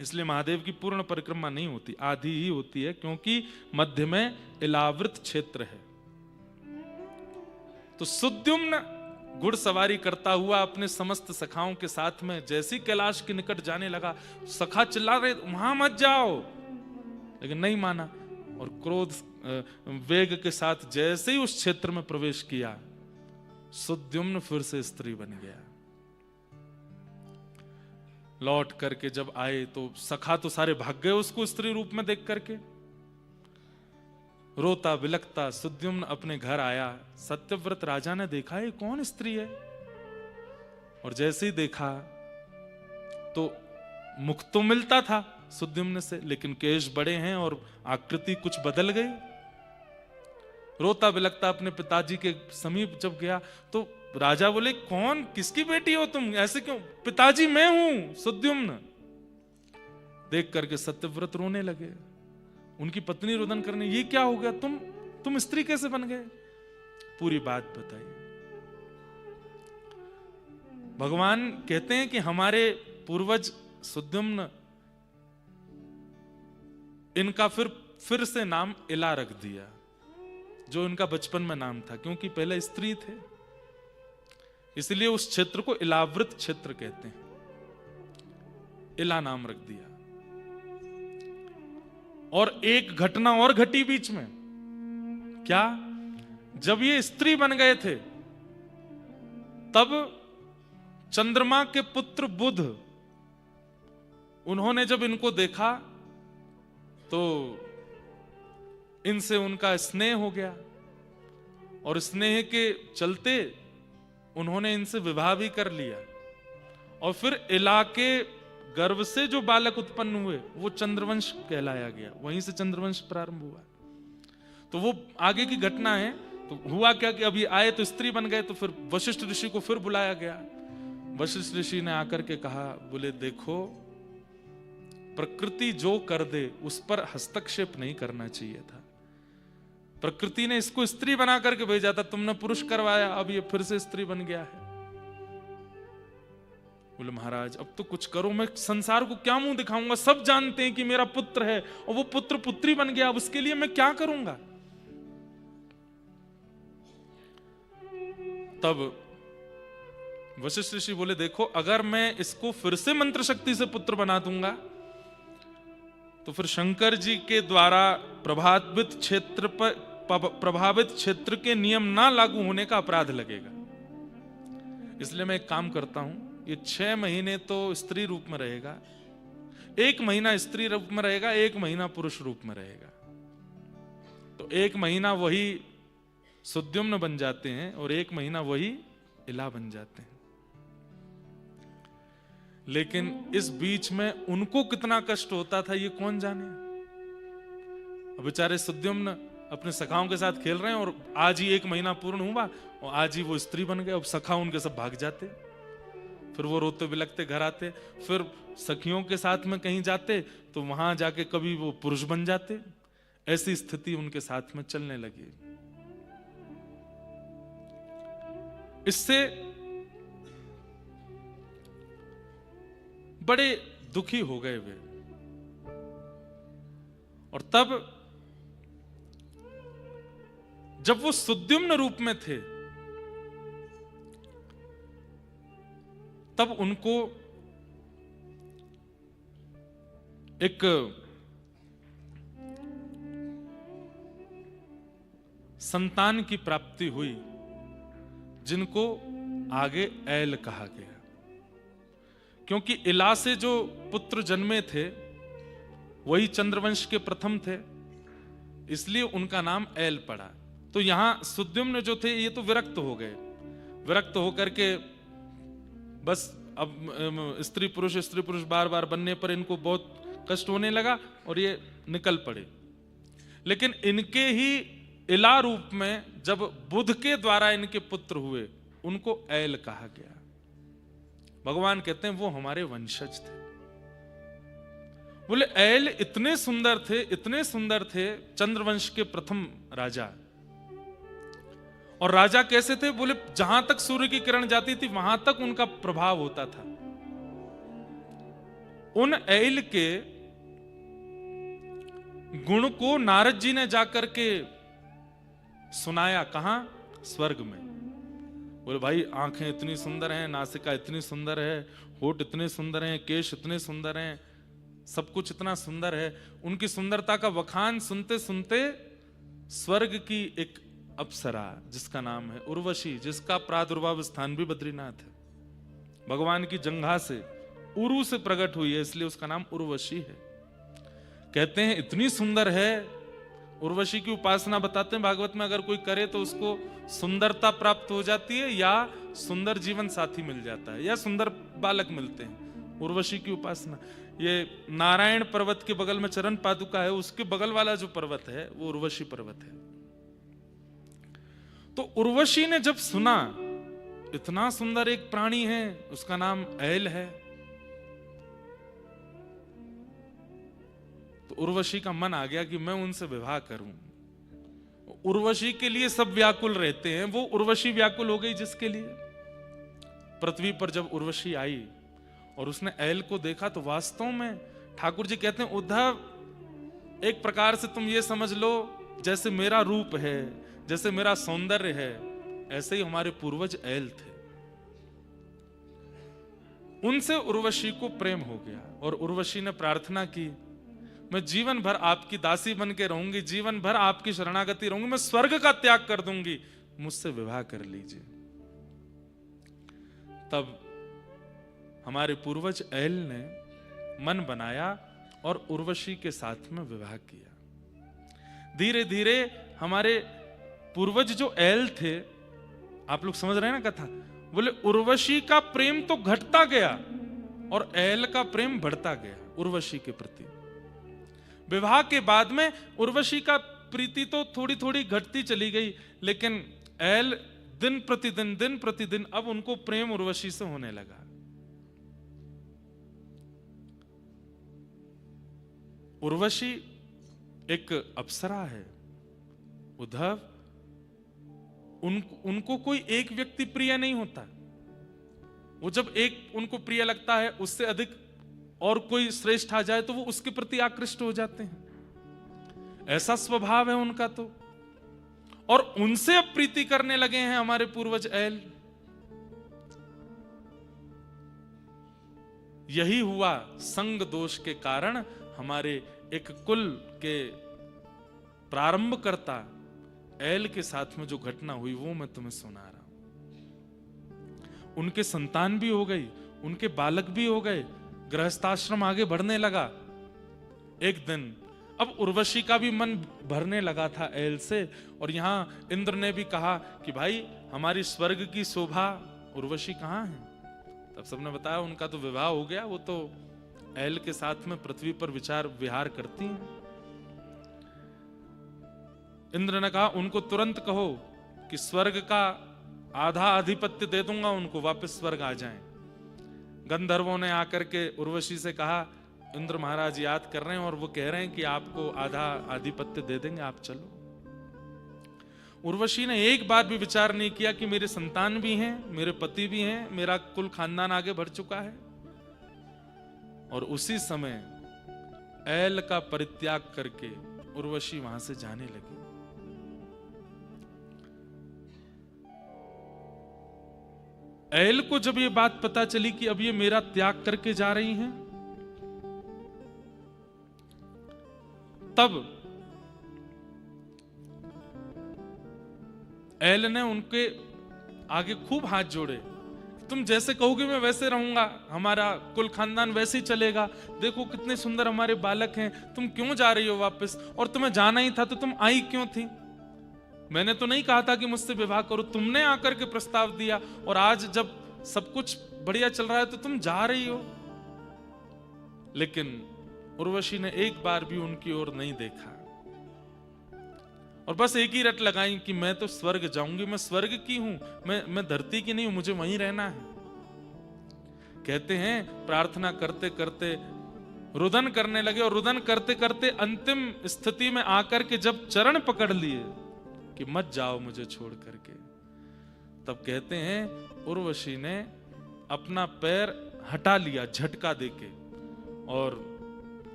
इसलिए महादेव की पूर्ण परिक्रमा नहीं होती, आधी ही होती है, क्योंकि मध्य में इलावृत क्षेत्र है। तो सुद्युम्न घुड़सवारी करता हुआ अपने समस्त सखाओं के साथ में जैसी कैलाश के निकट जाने लगा, सखा चिल्ला रहे, वहां मत जाओ, लेकिन नहीं माना। और क्रोध वेग के साथ जैसे ही उस क्षेत्र में प्रवेश किया, सुद्युम्न फिर से स्त्री बन गया। लौट करके जब आए तो सखा तो सारे भाग गए उसको स्त्री रूप में देख करके। रोता बिलखता सुद्युम्न अपने घर आया। सत्यव्रत राजा ने देखा ये कौन स्त्री है, और जैसे ही देखा तो मुख तो मिलता था सुद्युम्न से, लेकिन केश बड़े हैं और आकृति कुछ बदल गई। रोता बिलखता अपने पिताजी के समीप जब गया तो राजा बोले, कौन, किसकी बेटी हो तुम, ऐसे क्यों? पिताजी मैं हूं सुद्युम्न। देख करके सत्यव्रत रोने लगे। उनकी पत्नी रुदन करने, ये क्या हो गया, तुम स्त्री कैसे बन गए? पूरी बात बताई। भगवान कहते हैं कि हमारे पूर्वज सुद्युम्न, इनका फिर से नाम इला रख दिया, जो इनका बचपन में नाम था, क्योंकि पहले स्त्री थे, इसलिए उस क्षेत्र को इलावृत क्षेत्र कहते हैं, इला नाम रख दिया। और एक घटना और घटी बीच में, क्या? जब ये स्त्री बन गए थे तब चंद्रमा के पुत्र बुध, उन्होंने जब इनको देखा तो इनसे उनका स्नेह हो गया, और स्नेह के चलते उन्होंने इनसे विवाह भी कर लिया। और फिर इला के गर्भ से जो बालक उत्पन्न हुए वो चंद्रवंश कहलाया गया, वहीं से चंद्रवंश प्रारंभ हुआ। तो वो आगे की घटना है। तो हुआ क्या कि अभी आए तो स्त्री बन गए, तो फिर वशिष्ठ ऋषि को फिर बुलाया गया। वशिष्ठ ऋषि ने आकर के कहा, बोले देखो, प्रकृति जो कर दे उस पर हस्तक्षेप नहीं करना चाहिए था। प्रकृति ने इसको स्त्री बना करके भेजा था, तुमने पुरुष करवाया, अब ये फिर से स्त्री बन गया है। बोले महाराज अब तो कुछ करो, मैं संसार को क्या मुंह दिखाऊंगा, सब जानते हैं कि मेरा पुत्र है और वो पुत्र पुत्री बन गया, अब उसके लिए मैं क्या करूंगा? तब वशिष्ठ ऋषि बोले, देखो अगर मैं इसको फिर से मंत्र शक्ति से पुत्र बना दूंगा तो फिर शंकर जी के द्वारा प्रभावित क्षेत्र के नियम ना लागू होने का अपराध लगेगा। इसलिए मैं एक काम करता हूं, ये 6 महीने तो स्त्री रूप में रहेगा, 1 महीना स्त्री रूप में रहेगा, 1 महीना पुरुष रूप में रहेगा। तो 1 महीना वही सुद्युम्न बन जाते हैं और 1 महीना वही इला बन जाते हैं। लेकिन इस बीच में उनको कितना कष्ट होता था ये कौन जाने। अब बेचारे सुद्युम्न अपने सखाओं के साथ खेल रहे हैं और आज ही 1 महीना पूर्ण हुआ और आज ही वो स्त्री बन गए। अब सखा उनके सब भाग जाते, फिर वो रोते बिलखते घर आते, फिर सखियों के साथ में कहीं जाते तो वहां जाके कभी वो पुरुष बन जाते। ऐसी स्थिति उनके साथ में चलने लगी। इससे बड़े दुखी हो गए वे। और तब जब वो सुद्युम्न रूप में थे तब उनको संतान की प्राप्ति हुई, जिनको आगे ऐल कहा गया, क्योंकि इला से जो पुत्र जन्मे थे वही चंद्रवंश के प्रथम थे, इसलिए उनका नाम ऐल पड़ा। तो यहां सुद्युम्न जो थे ये तो विरक्त हो गए, विरक्त होकर के बस अब स्त्री पुरुष बार बार बनने पर इनको बहुत कष्ट होने लगा और ये निकल पड़े। लेकिन इनके ही इला रूप में जब बुध के द्वारा इनके पुत्र हुए, उनको ऐल कहा गया। भगवान कहते हैं वो हमारे वंशज थे। बोले ऐल इतने सुंदर थे, इतने सुंदर थे, चंद्रवंश के प्रथम राजा। और राजा कैसे थे? बोले जहां तक सूर्य की किरण जाती थी वहां तक उनका प्रभाव होता था। उन ऐल के गुण को नारद जी ने जाकर के सुनाया, कहां? स्वर्ग में। बोले भाई आंखें इतनी सुंदर हैं, नासिका इतनी सुंदर है, होठ इतने सुंदर हैं, केश इतने सुंदर हैं, सब कुछ इतना सुंदर है। उनकी सुंदरता का वखान सुनते सुनते स्वर्ग की एक अप्सरा जिसका नाम है उर्वशी, जिसका प्रादुर्भाव स्थान भी बद्रीनाथ है, भगवान की जंघा से उरु से प्रकट हुई है, इसलिए उसका नाम उर्वशी है। कहते हैं इतनी सुंदर है, उर्वशी की उपासना बताते हैं भागवत में, अगर कोई करे तो उसको सुंदरता प्राप्त हो जाती है, या सुंदर जीवन साथी मिल जाता है, या सुंदर बालक मिलते हैं। उर्वशी की उपासना, ये नारायण पर्वत के बगल में चरण पादुका है, उसके बगल वाला जो पर्वत है वो उर्वशी पर्वत है। तो उर्वशी ने जब सुना इतना सुंदर एक प्राणी है, उसका नाम ऐल है, तो उर्वशी का मन आ गया कि मैं उनसे विवाह करूं। उर्वशी के लिए सब व्याकुल रहते हैं, वो उर्वशी व्याकुल हो गई जिसके लिए। पृथ्वी पर जब उर्वशी आई और उसने ऐल को देखा तो वास्तव में ठाकुर जी कहते हैं उद्धव, एक प्रकार से तुम ये समझ लो जैसे मेरा रूप है, जैसे मेरा सौंदर्य है, ऐसे ही हमारे पूर्वज ऐल थे। उनसे उर्वशी को प्रेम हो गया और उर्वशी ने प्रार्थना की, मैं जीवन भर आपकी दासी बन के रहूंगी, जीवन भर आपकी शरणागति रहूंगी, मैं स्वर्ग का त्याग कर दूंगी, मुझसे विवाह कर लीजिए। तब हमारे पूर्वज ऐल ने मन बनाया और उर्वशी के साथ में विवाह किया। धीरे धीरे हमारे पूर्वज जो ऐल थे, आप लोग समझ रहे हैं ना कथा, बोले उर्वशी का प्रेम तो घटता गया और ऐल का प्रेम बढ़ता गया उर्वशी के प्रति। विवाह के बाद में उर्वशी का प्रीति तो थोड़ी थोड़ी घटती चली गई, लेकिन ऐल दिन प्रतिदिन अब उनको प्रेम उर्वशी से होने लगा। उर्वशी एक अप्सरा है उद्धव, उनको कोई एक व्यक्ति प्रिय नहीं होता। वो जब एक उनको प्रिय लगता है, उससे अधिक और कोई श्रेष्ठ आ जाए तो वो उसके प्रति आकृष्ट हो जाते हैं। ऐसा स्वभाव है उनका तो। और उनसे अब प्रीति करने लगे हैं हमारे पूर्वज ऐल। यही हुआ संग दोष के कारण हमारे एक कुल के प्रारंभकर्ता ऐल के साथ में जो घटना हुई वो मैं तुम्हें सुना रहा हूं। उनके संतान भी हो गई, उनके बालक भी हो गए, गृहस्थाश्रम आगे बढ़ने लगा। एक दिन अब उर्वशी का भी मन भरने लगा था ऐल से, और यहां इंद्र ने भी कहा कि भाई हमारी स्वर्ग की शोभा उर्वशी कहां है। तब सबने बताया उनका तो विवाह हो गया, वो तो ऐल के साथ में पृथ्वी पर विचार विहार करती हैं। इंद्र ने कहा उनको तुरंत कहो कि स्वर्ग का आधा आधिपत्य दे दूंगा, उनको वापस स्वर्ग आ जाएं। गंधर्वों ने आकर के उर्वशी से कहा इंद्र महाराज याद कर रहे हैं और वो कह रहे हैं कि आपको आधा आधिपत्य दे देंगे, आप चलो। उर्वशी ने एक बार भी विचार नहीं किया कि मेरे संतान भी हैं, मेरे पति भी हैं, मेरा कुल खानदान आगे बढ़ चुका है। और उसी समय ऐल का परित्याग करके उर्वशी वहां से जाने लगी। ऐल को जब ये बात पता चली कि अब ये मेरा त्याग करके जा रही हैं, तब एल ने उनके आगे खूब हाथ जोड़े, तुम जैसे कहोगे मैं वैसे रहूंगा, हमारा कुल खानदान वैसे ही चलेगा, देखो कितने सुंदर हमारे बालक हैं, तुम क्यों जा रही हो वापस, और तुम्हें जाना ही था तो तुम आई क्यों थी, मैंने तो नहीं कहा था कि मुझसे विवाह करो, तुमने आकर के प्रस्ताव दिया, और आज जब सब कुछ बढ़िया चल रहा है तो तुम जा रही हो। लेकिन उर्वशी ने एक बार भी उनकी ओर नहीं देखा और बस एक ही रट लगाई कि मैं तो स्वर्ग जाऊंगी, मैं स्वर्ग की हूं, मैं धरती की नहीं हूं, मुझे वहीं रहना है। कहते हैं प्रार्थना करते करते रुदन करने लगे, और रुदन करते करते अंतिम स्थिति में आकर के जब चरण पकड़ लिए कि मत जाओ मुझे छोड़ करके, तब कहते हैं उर्वशी ने अपना पैर हटा लिया झटका देके, और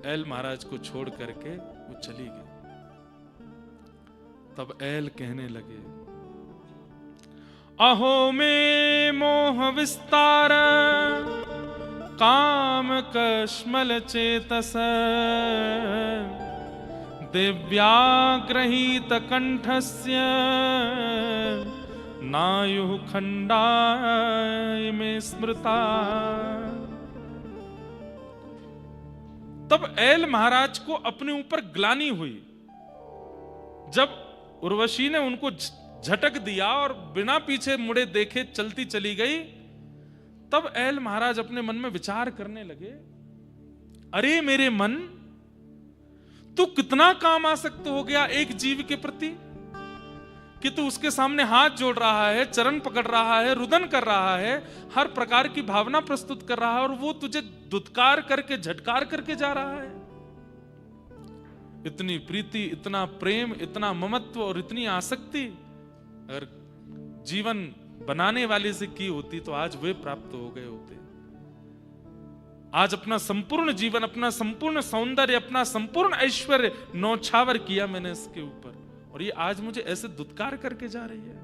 एल महाराज को छोड़ करके वो चली गई। तब एल कहने लगे, अहो में मोह विस्तार काम कश्मल चेतस, दिव्याग्रहीत कंठस्य नायुः खंडाय में स्मृता। तब एल महाराज को अपने ऊपर ग्लानि हुई, जब उर्वशी ने उनको झटक दिया और बिना पीछे मुड़े देखे चलती चली गई। तब एल महाराज अपने मन में विचार करने लगे, अरे मेरे मन, तू कितना काम आसक्त हो गया एक जीव के प्रति कि तू उसके सामने हाथ जोड़ रहा है, चरण पकड़ रहा है, रुदन कर रहा है, हर प्रकार की भावना प्रस्तुत कर रहा है, और वो तुझे दुत्कार करके झटकार करके जा रहा है। इतनी प्रीति, इतना प्रेम, इतना ममत्व और इतनी आसक्ति अगर जीवन बनाने वाले से की होती तो आज वे प्राप्त हो गए होते। आज अपना संपूर्ण जीवन, अपना संपूर्ण सौंदर्य, अपना संपूर्ण ऐश्वर्य नौछावर किया मैंने इसके ऊपर, और ये आज मुझे ऐसे दुत्कार करके जा रही है।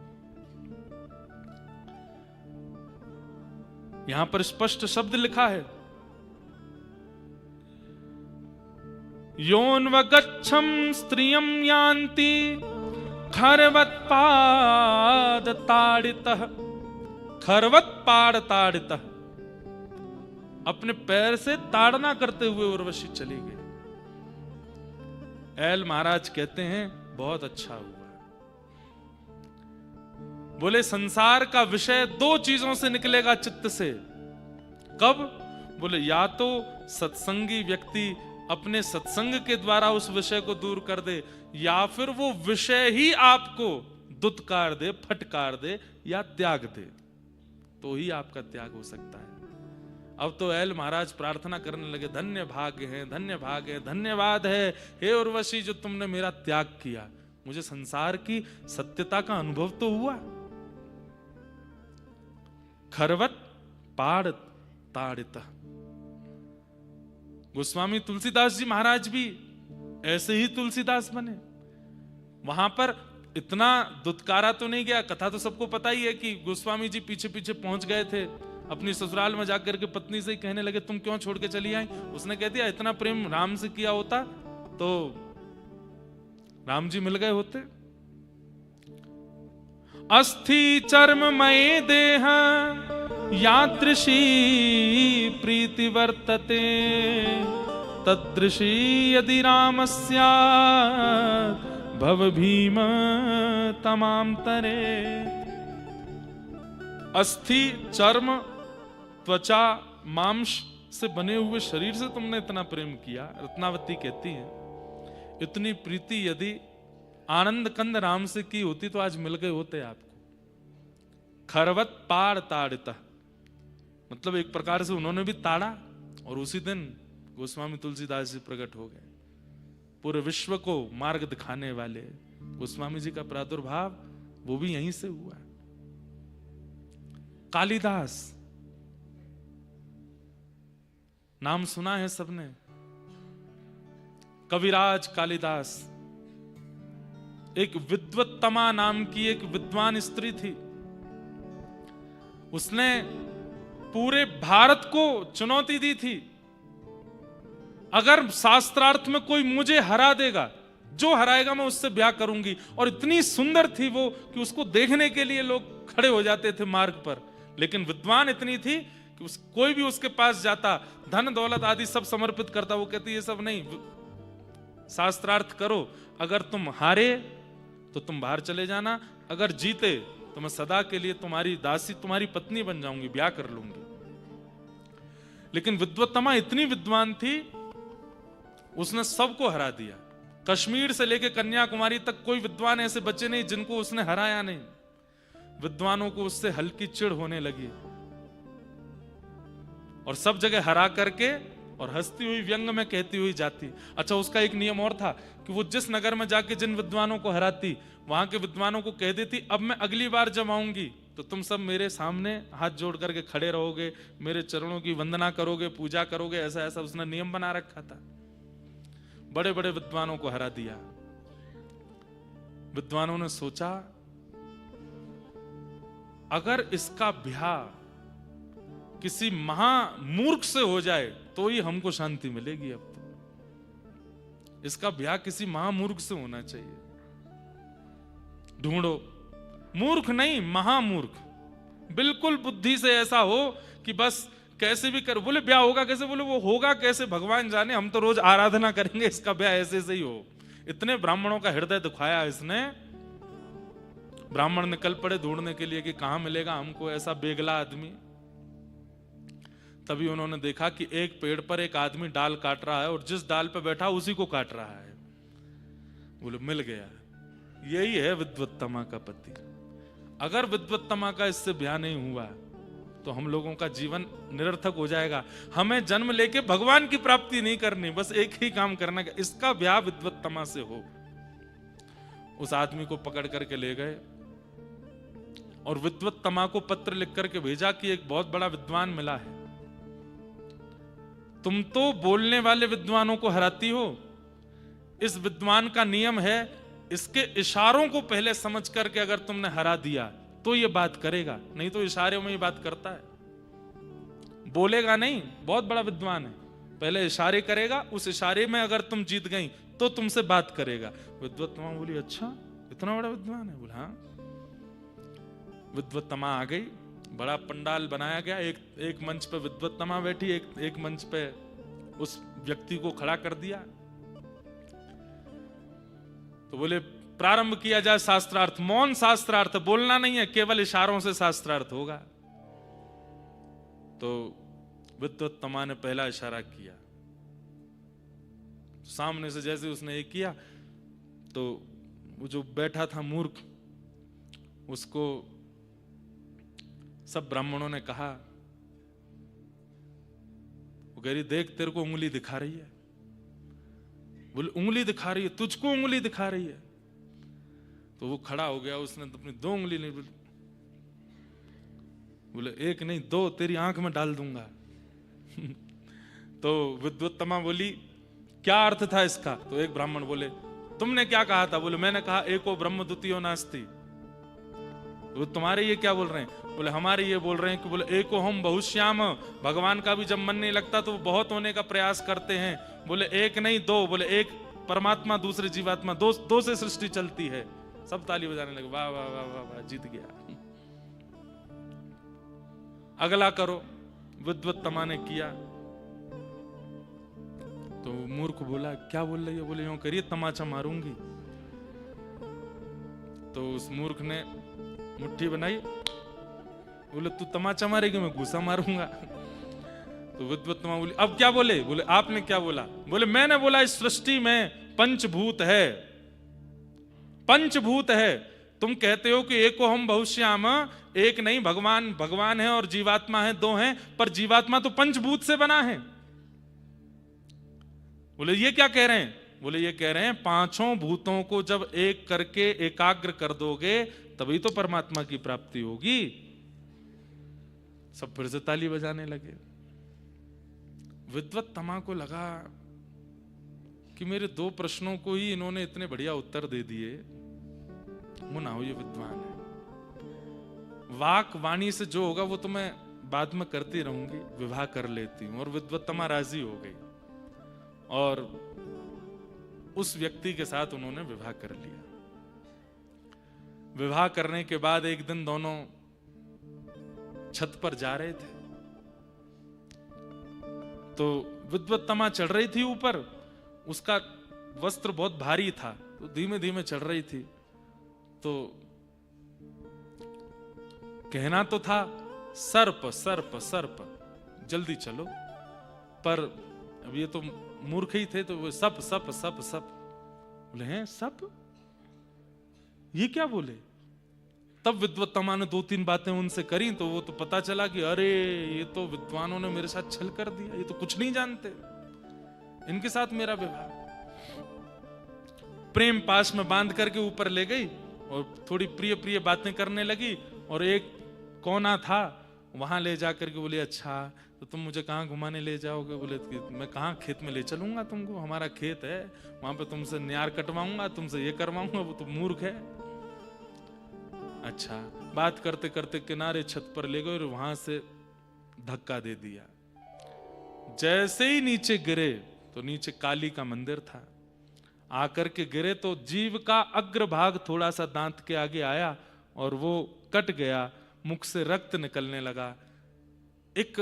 यहां पर स्पष्ट शब्द लिखा है, योन्वगच्छं स्त्रियं यान्ति खरवत्पाद ताड़ितः, खरवत्पाद ताड़ितः, अपने पैर से ताड़ना करते हुए उर्वशी चली गई। एल महाराज कहते हैं बहुत अच्छा हुआ। बोले संसार का विषय दो चीजों से निकलेगा चित्त से। कब? बोले या तो सत्संगी व्यक्ति अपने सत्संग के द्वारा उस विषय को दूर कर दे, या फिर वो विषय ही आपको दुत्कार दे, फटकार दे या त्याग दे, तो ही आपका त्याग हो सकता है। अब तो एल महाराज प्रार्थना करने लगे, धन्य भाग्य है, धन्य भाग्य है, धन्यवाद है हे उर्वशी जो तुमने मेरा त्याग किया, मुझे संसार की सत्यता का अनुभव तो हुआ। खरवत पाड़ ताड़ित। गोस्वामी तुलसीदास जी महाराज भी ऐसे ही तुलसीदास बने। वहां पर इतना दुत्कारा तो नहीं गया, कथा तो सबको पता ही है कि गोस्वामी जी पीछे पीछे पहुंच गए थे, अपनी ससुराल में जाकर के पत्नी से ही कहने लगे तुम क्यों छोड़ के चली आई। उसने कह दिया इतना प्रेम राम से किया होता तो राम जी मिल गए होते। अस्थि चर्ममये देह यादृशी प्रीति वर्तते, तदृशी यदि रामस्या भव भीम तमाम तरे। अस्थि, चर्म, त्वचा, मांस से बने हुए शरीर से तुमने इतना प्रेम किया, रत्नावती कहती है, इतनी प्रीति यदि आनंद कंद राम से की होती तो आज मिल गए होते आपको। खरवत पाड़ ताड़िता, मतलब एक प्रकार से उन्होंने भी ताड़ा और उसी दिन गोस्वामी तुलसीदास जी प्रकट हो गए। पूरे विश्व को मार्ग दिखाने वाले गोस्वामी जी का प्रादुर्भाव वो भी यहीं से हुआ। कालिदास नाम सुना है सबने, कविराज कालिदास। एक विद्वत्तमा नाम की एक विद्वान स्त्री थी, उसने पूरे भारत को चुनौती दी थी, अगर शास्त्रार्थ में कोई मुझे हरा देगा, जो हराएगा मैं उससे ब्याह करूंगी। और इतनी सुंदर थी वो कि उसको देखने के लिए लोग खड़े हो जाते थे मार्ग पर। लेकिन विद्वान इतनी थी कि कोई भी उसके पास जाता, धन दौलत आदि सब समर्पित करता, वो कहती ये सब नहीं, शास्त्रार्थ करो, अगर तुम हारे तो तुम बाहर चले जाना, अगर जीते तो मैं सदा के लिए तुम्हारी दासी, तुम्हारी पत्नी बन जाऊंगी, ब्याह कर लूंगी। लेकिन विद्वत्तमा इतनी विद्वान थी, उसने सबको हरा दिया। कश्मीर से लेकर कन्याकुमारी तक कोई विद्वान ऐसे बचे नहीं जिनको उसने हराया नहीं। विद्वानों को उससे हल्की चिढ़ होने लगी और सब जगह हरा करके और हंसती हुई व्यंग में कहती हुई जाती। अच्छा, उसका एक नियम और था कि वो जिस नगर में जाके जिन विद्वानों को हराती, वहां के विद्वानों को कह देती अब मैं अगली बार जब आऊंगी तो तुम सब मेरे सामने हाथ जोड़ करके खड़े रहोगे, मेरे चरणों की वंदना करोगे, पूजा करोगे। ऐसा ऐसा उसने नियम बना रखा था। बड़े बड़े विद्वानों को हरा दिया। विद्वानों ने सोचा अगर इसका ब्याह किसी महामूर्ख से हो जाए तो ही हमको शांति मिलेगी। अब तो इसका ब्याह किसी महामूर्ख से होना चाहिए। ढूंढो, मूर्ख नहीं, महामूर्ख, बिल्कुल बुद्धि से ऐसा हो कि बस कैसे भी कर। बोले ब्याह होगा कैसे? बोले वो होगा कैसे भगवान जाने, हम तो रोज आराधना करेंगे, इसका ब्याह ऐसे से ही हो। इतने ब्राह्मणों का हृदय दुखाया इसने। ब्राह्मण निकल पड़े ढूंढने के लिए कि कहां मिलेगा हमको ऐसा बेगला आदमी। तभी उन्होंने देखा कि एक पेड़ पर एक आदमी डाल काट रहा है और जिस डाल पे बैठा उसी को काट रहा है। बोले मिल गया, यही है विद्वत्तमा का पति। अगर विद्वत्तमा का इससे ब्याह नहीं हुआ तो हम लोगों का जीवन निरर्थक हो जाएगा। हमें जन्म लेके भगवान की प्राप्ति नहीं करनी, बस एक ही काम करना कि इसका ब्याह विद्वत्तमा से हो। उस आदमी को पकड़ करके ले गए और विद्वत्तमा को पत्र लिख करके भेजा कि एक बहुत बड़ा विद्वान मिला है, तुम तो बोलने वाले विद्वानों को हराती हो। इस विद्वान का नियम है, इसके इशारों को पहले समझ करके अगर तुमने हरा दिया तो ये बात करेगा, नहीं तो इशारों में ही बात करता है, बोलेगा नहीं। बहुत बड़ा विद्वान है, पहले इशारे करेगा, उस इशारे में अगर तुम जीत गई तो तुमसे बात करेगा। विद्वत्तमा बोली अच्छा इतना बड़ा विद्वान है? बोला हाँ। विद्वत्तमा आ गई, बड़ा पंडाल बनाया गया, एक मंच पे विद्वत्तमा बैठी, एक मंच पे उस व्यक्ति को खड़ा कर दिया। तो बोले प्रारंभ किया जाए शास्त्रार्थ। मौन शास्त्रार्थ, बोलना नहीं है, केवल इशारों से शास्त्रार्थ होगा। तो विद्वत्तमा ने पहला इशारा किया, सामने से जैसे उसने एक किया तो वो जो बैठा था मूर्ख, उसको सब ब्राह्मणों ने कहा, वो कह रही देख तेरे को उंगली दिखा रही है। बोले उंगली दिखा रही है? तुझको उंगली दिखा रही है? तो वो खड़ा हो गया, उसने तो अपनी 2 उंगली नहीं, बोले 1 नहीं 2 तेरी आंख में डाल दूंगा। तो विद्वत्तमा बोली क्या अर्थ था इसका? तो एक ब्राह्मण बोले तुमने क्या कहा था? बोले मैंने कहा एको ब्रह्म द्वितीयो नास्ति। वो तुम्हारे ये क्या बोल रहे हैं? बोले हमारे ये बोल रहे हैं कि बोले एको हम बहुश्याम, भगवान का भी जब मन नहीं लगता तो वो बहुत होने का प्रयास करते हैं। बोले 1 नहीं 2, बोले एक परमात्मा दूसरे जीवात्मा, दो से सृष्टि चलती है। सब ताली बजाने लगे, वाह वाह वाह वाह वाह, जीत गया। अगला करो। विद्वत्तमा ने किया तो मूर्ख बोला क्या बोल रही है? बोले यूं करिए तमाचा मारूंगी। तो उस मूर्ख ने मुट्ठी बनाई, बोले तू तमाचा मारेगी, मैं घूसा मारूंगा। तो विद्वत्तमा बोली अब क्या बोले? बोले आपने क्या बोला? बोले मैंने बोला इस सृष्टि में पंचभूत है, पंचभूत है। तुम कहते हो कि एको हम बहुश्याम, एक नहीं, भगवान है और जीवात्मा है, 2 हैं, पर जीवात्मा तो पंचभूत से बना है। बोले ये क्या कह रहे हैं? बोले ये कह रहे हैं 5 भूतों को जब एक करके एकाग्र कर दोगे तभी तो परमात्मा की प्राप्ति होगी। सब फिर से ताली बजाने लगे। विद्वत्तमा को लगा कि मेरे 2 प्रश्नों को ही इन्होंने इतने बढ़िया उत्तर दे दिए, वो ना हो ये विद्वान है। वाक वाणी से जो होगा वो तो मैं बाद में करती रहूंगी, विवाह कर लेती हूं। और विद्वत्तमा राजी हो गई और उस व्यक्ति के साथ उन्होंने विवाह कर लिया। विवाह करने के बाद एक दिन दोनों छत पर जा रहे थे, तो विद्वत्तमा चढ़ रही थी ऊपर, उसका वस्त्र बहुत भारी था, तो धीमे धीमे चढ़ रही थी। तो कहना तो था सर्प सर्प सर्प, जल्दी चलो, पर अब ये तो मूर्ख ही थे, तो वो सप सप सप सप बोले, हैं सप, ये क्या बोले? तब विद्वत्तमा ने 2-3 बातें उनसे करी, तो वो तो पता चला कि अरे ये तो विद्वानों ने मेरे साथ छल कर दिया, ये तो कुछ नहीं जानते, इनके साथ मेरा विवाह। प्रेम पाश में बांध करके ऊपर ले गई और थोड़ी प्रिय प्रिय बातें करने लगी, और एक कोना था वहां ले जाकर के बोले, अच्छा तो तुम मुझे कहाँ घुमाने ले जाओगे? बोले मैं कहाँ खेत में ले चलूंगा तुमको, हमारा खेत है, वहां पे तुमसे न्यार कटवाऊंगा, तुमसे ये करवाऊंगा, वो तो मूर्ख है। अच्छा, बात करते करते किनारे छत पर ले गए और वहां से धक्का दे दिया। जैसे ही नीचे गिरे तो नीचे काली का मंदिर था, आकर के गिरे तो जीव का अग्रभाग थोड़ा सा दांत के आगे आया और वो कट गया, मुख से रक्त निकलने लगा। एक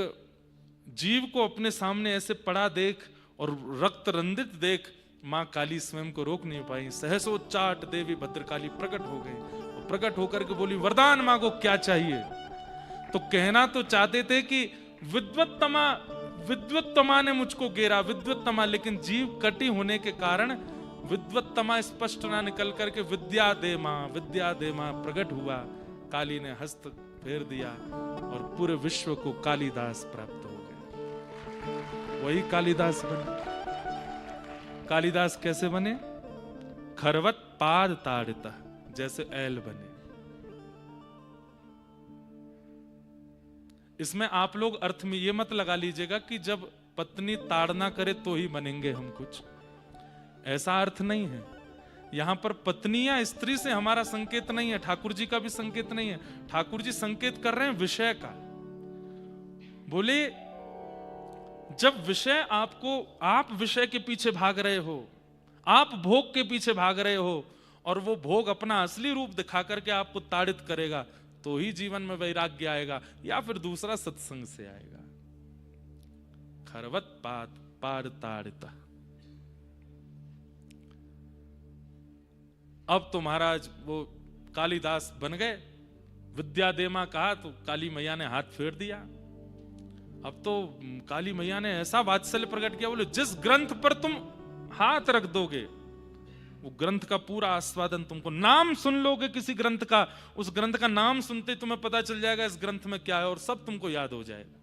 जीव को अपने सामने ऐसे पड़ा देख और रक्त रंजित देख मां काली स्वयं को रोक नहीं पाई। सहसोच्चाट देवी भद्रकाली प्रकट हो गई, और प्रकट होकर के बोली, वरदान मांगो, क्या चाहिए? तो कहना तो चाहते थे कि विद्वत्तमा ने मुझको घेरा, विद्वत्तमा, लेकिन जीव कटी होने के कारण विद्वत्तमा स्पष्ट ना निकल करके विद्या दे मां प्रकट हुआ। काली ने हस्त फेर दिया और पूरे विश्व को कालिदास प्राप्त हो गए। वही कालिदास बने। कालिदास कैसे बने? खरवत पाद ताड़िता, जैसे ऐल बने। इसमें आप लोग अर्थ में ये मत लगा लीजिएगा कि जब पत्नी ताड़ना करे तो ही बनेंगे हम कुछ, ऐसा अर्थ नहीं है। यहां पर पत्नी या स्त्री से हमारा संकेत नहीं है, ठाकुर जी का भी संकेत नहीं है। ठाकुर जी संकेत कर रहे हैं विषय का। बोले जब विषय आपको, आप विषय के पीछे भाग रहे हो, आप भोग के पीछे भाग रहे हो, और वो भोग अपना असली रूप दिखा करके आपको ताड़ित करेगा, तो ही जीवन में वैराग्य आएगा, या फिर दूसरा सत्संग से आएगा। खरवत पाद ताड़िता। अब तो महाराज वो कालिदास बन गए। विद्या देमा कहा तो काली मैया ने हाथ फेर दिया। अब तो काली मैया ने ऐसा वात्सल्य प्रकट किया, बोले जिस ग्रंथ पर तुम हाथ रख दोगे वो ग्रंथ का पूरा आस्वादन तुमको, नाम सुन लोगे किसी ग्रंथ का, उस ग्रंथ का नाम सुनते तुम्हें पता चल जाएगा इस ग्रंथ में क्या है, और सब तुमको याद हो जाएगा।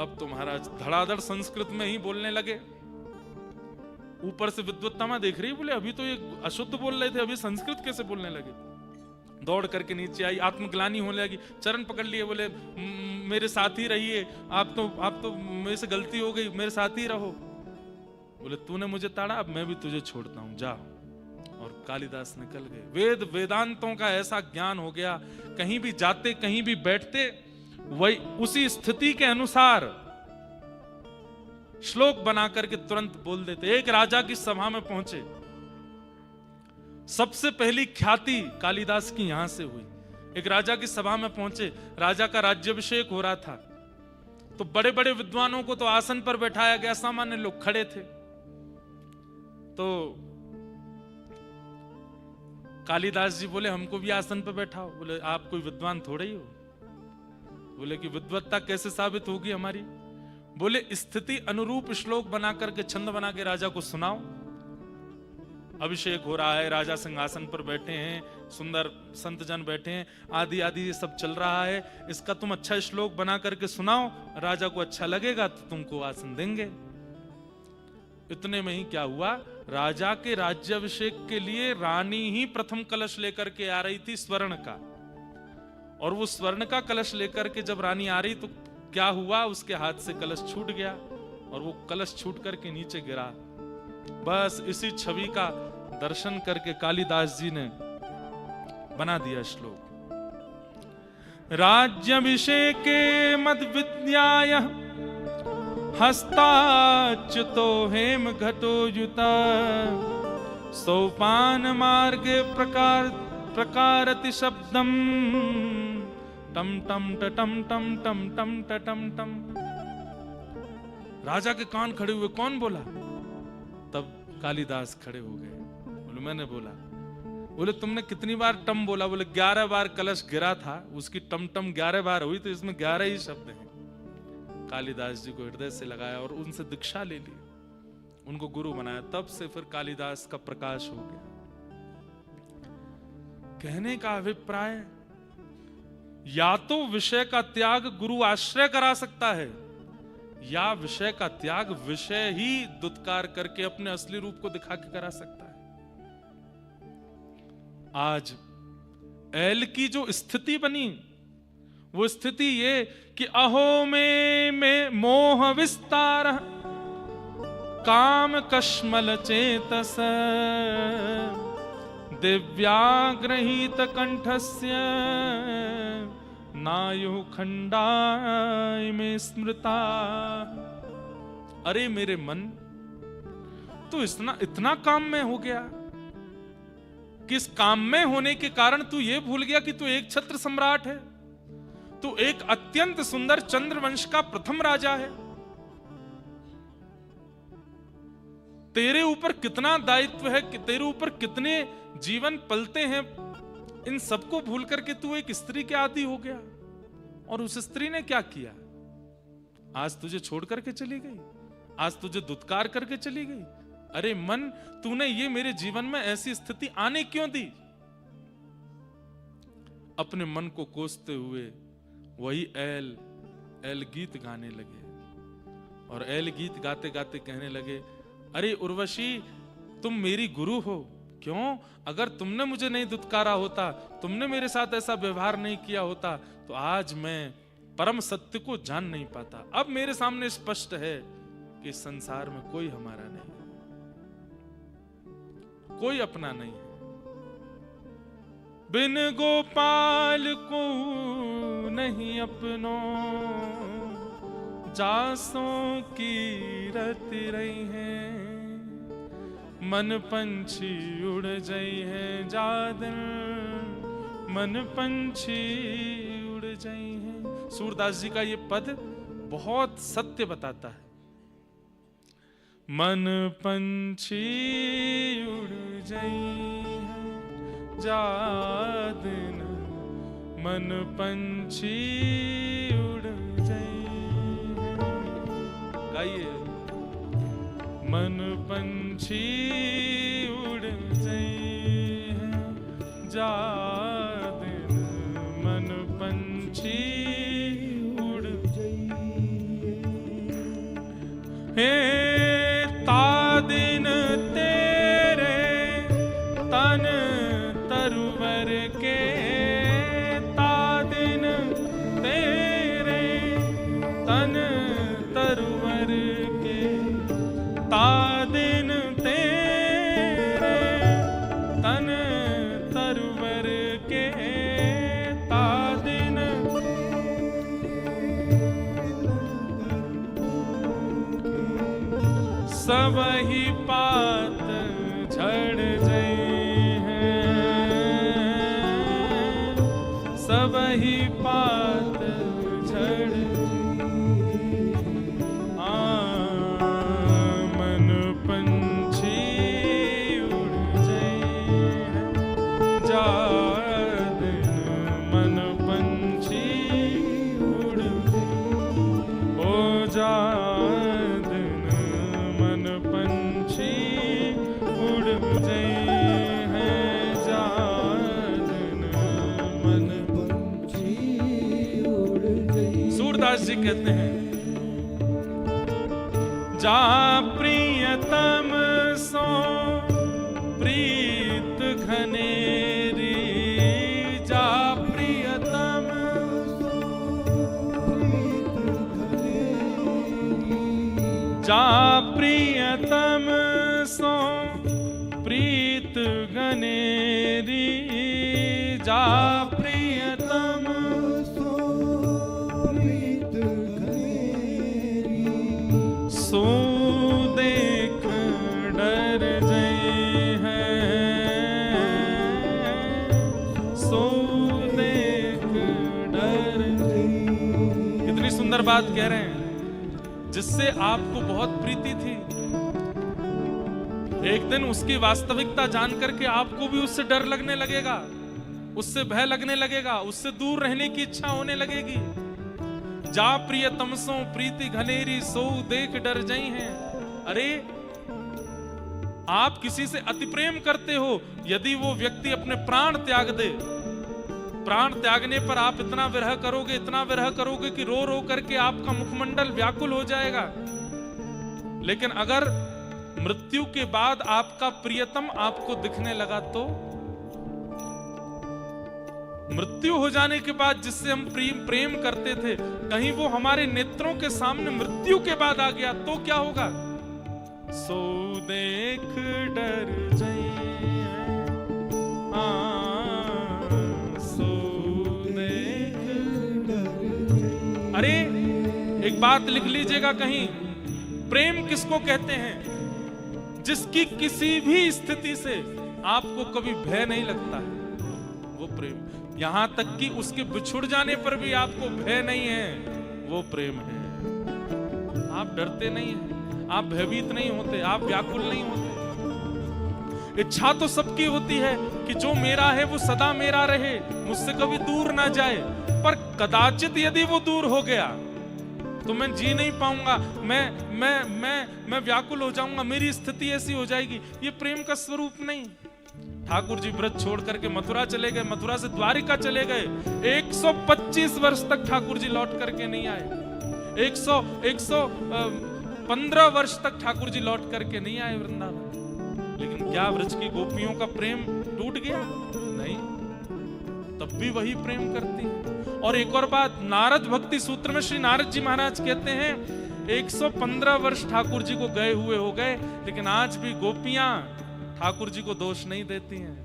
अब तो महाराज धड़ाधड़ संस्कृत में ही बोलने लगे। ऊपर से विद्वत्तमा देख रही, बोले अभी तो ये अशुद्ध बोल रहे थे, अभी संस्कृत कैसे बोलने लगे? दौड़ करके नीचे आई, आत्मग्लानि होने लगी, चरण पकड़ लिए, बोले मेरे साथ ही रहिए, आप तो मेरे से गलती हो गई, मेरे साथ ही रहो। बोले तूने मुझे ताड़ा, अब मैं भी तुझे छोड़ता हूं, जा। और कालिदास निकल गए। वेदांतों का ऐसा ज्ञान हो गया, कहीं भी जाते कहीं भी बैठते वही उसी स्थिति के अनुसार श्लोक बना करके तुरंत बोल देते। एक राजा की सभा में पहुंचे, सबसे पहली ख्याति कालिदास की यहां से हुई। एक राजा की सभा में पहुंचे, राजा का राज्याभिषेक हो रहा था, तो बड़े बड़े विद्वानों को तो आसन पर बैठाया गया, सामान्य लोग खड़े थे। तो कालिदास जी बोले हमको भी आसन पर बैठाओ। बोले आप कोई विद्वान थोड़े ही हो। बोले कि विद्वत्ता कैसे साबित होगी हमारी? बोले स्थिति अनुरूप श्लोक बना करके, छंद बना के राजा को सुनाओ। अभिषेक हो रहा है, राजा सिंहासन पर बैठे हैं, सुंदर संत जन बैठे हैं, आदि आदि ये सब चल रहा है, इसका तुम अच्छा श्लोक बना करके सुनाओ, राजा को अच्छा लगेगा तो तुमको आसन देंगे। इतने में ही क्या हुआ, राजा के राज्याभिषेक के लिए रानी ही प्रथम कलश लेकर के आ रही थी, स्वर्ण का। और वो स्वर्ण का कलश लेकर के जब रानी आ रही तो क्या हुआ, उसके हाथ से कलश छूट गया और वो कलश छूट करके नीचे गिरा। बस इसी छवि का दर्शन करके कालिदास जी ने बना दिया श्लोक। राज्याभिषेके मद विद्याय हस्ताच्युतो हेम घटो युता सोपान मार्गे प्रकारति शब्दम टम टम टम टम टम टम टम टम। राजा के कान खड़े हुए, कौन बोला? तब कालिदास खड़े हो गए, बोले मैंने बोला। बोले तुमने कितनी बार टम बोला? बोले 11 बार कलश गिरा था, उसकी टम टम 11 बार हुई, तो इसमें 11 ही शब्द हैं। कालिदास जी को हृदय से लगाया और उनसे दीक्षा ले ली, उनको गुरु बनाया। तब से फिर कालिदास का प्रकाश हो गया। कहने का अभिप्राय, या तो विषय का त्याग गुरु आश्रय करा सकता है, या विषय का त्याग विषय ही दुत्कार करके अपने असली रूप को दिखा के करा सकता है। आज एल की जो स्थिति बनी, वो स्थिति ये कि अहो में मोह विस्तार काम कश्मल चेतस दिव्याग्रहीत कंठस्य नायु खंडाय में स्मृता। अरे मेरे मन, तू इतना काम में हो गया, किस काम में होने के कारण तू ये भूल गया कि तू एक छत्र सम्राट है, तू एक अत्यंत सुंदर चंद्रवंश का प्रथम राजा है। तेरे ऊपर कितना दायित्व है, कि तेरे ऊपर कितने जीवन पलते हैं, इन सबको भूल करके तू एक स्त्री के आदी हो गया। और उस स्त्री ने क्या किया? आज तुझे छोड़ करके चली गई, आज तुझे दुत्कार करके चली गई। अरे मन, तूने ये मेरे जीवन में ऐसी स्थिति आने क्यों दी? अपने मन को कोसते हुए वही एल गीत गाने लगे, और एल गीत गाते गाते कहने लगे, अरे उर्वशी, तुम मेरी गुरु हो, क्यों? अगर तुमने मुझे नहीं दुत्कारा होता, तुमने मेरे साथ ऐसा व्यवहार नहीं किया होता, तो आज मैं परम सत्य को जान नहीं पाता। अब मेरे सामने स्पष्ट है कि इस संसार में कोई हमारा नहीं है, कोई अपना नहीं है। बिन गोपाल को नहीं अपनो, जासों की रति रही है, मन पंछी उड़ जाई है जादन, मन पंछी उड़ जाई है। सूरदास जी का ये पद बहुत सत्य बताता है। मन पंछी उड़ जाई है जादन, मन पंछी उड़ जाई है। गाइए, मन पंछी उड़ जाई है जादन, मन पंछी उड़ जाई है। तादिन तेरे तन तरुवर के, तादिन तेरे तन तरुवर के, तादिन तेरे तन तरुवर के, तादिन सब ही पात झड़ जाई है, सब ही पात झड़ मन पंछी उड़ जाई है जादन, मन पंछी उड़ ओ जादन, मन पंछी उड़ जाई है जादन, मन पंछी उड़ जाई। सूरदास जी कहते हैं, जा प्रियतम सो प्रीत घनेरी, जा प्रियतम सो प्रीत घनेरी, जा प्रियतम सो प्रीत घनेरी, जा प्रियतम सो प्रीत घनेरी, सुंदर बात कह रहे हैं, जिससे आपको बहुत प्रीति थी, एक दिन उसकी वास्तविकता जान करके आपको भी उससे डर लगने लगेगा, उससे भय लगने लगेगा, उससे दूर रहने की इच्छा होने लगेगी। जा प्रिय तमसों प्रीति घनेरी सो देख डर जई हैं। अरे आप किसी से अति प्रेम करते हो, यदि वो व्यक्ति अपने प्राण त्याग दे, प्राण त्यागने पर आप इतना विरह करोगे, इतना विरह करोगे कि रो रो करके आपका मुखमंडल व्याकुल हो जाएगा। लेकिन अगर मृत्यु के बाद आपका प्रियतम आपको दिखने लगा, तो मृत्यु हो जाने के बाद जिससे हम प्रेम करते थे, कहीं वो हमारे नेत्रों के सामने मृत्यु के बाद आ गया, तो क्या होगा? सो देख डर जाइए, सो देख डर। अरे एक बात लिख लीजिएगा कहीं, प्रेम किसको कहते हैं? जिसकी किसी भी स्थिति से आपको कभी भय नहीं लगता है, वो प्रेम। यहां तक कि उसके बिछुड़ जाने पर भी आपको भय नहीं है, वो प्रेम है। आप डरते नहीं हैं, आप भयभीत नहीं होते, आप व्याकुल नहीं होते। इच्छा तो सबकी होती है कि जो मेरा है वो सदा मेरा रहे, मुझसे कभी दूर ना जाए, पर कदाचित यदि वो दूर हो गया तो मैं जी नहीं पाऊंगा, मैं व्याकुल हो जाऊंगा, मेरी स्थिति ऐसी हो जाएगी। ये प्रेम का स्वरूप नहीं। ठाकुर जी व्रत छोड़ करके मथुरा चले गए, मथुरा से द्वारिका चले गए, 125 वर्ष तक ठाकुर जी लौट करके नहीं आए, 115 वर्ष तक ठाकुर जी लौट करके नहीं आए वृंदावन। लेकिन क्या व्रज की गोपियों का प्रेम टूट गया? नहीं, तब भी वही प्रेम करती है। और एक और बात, नारद भक्ति सूत्र में श्री नारद जी महाराज कहते हैं 115 वर्ष ठाकुर जी को गए हुए हो गए, लेकिन आज भी गोपियां ठाकुर जी को दोष नहीं देती हैं।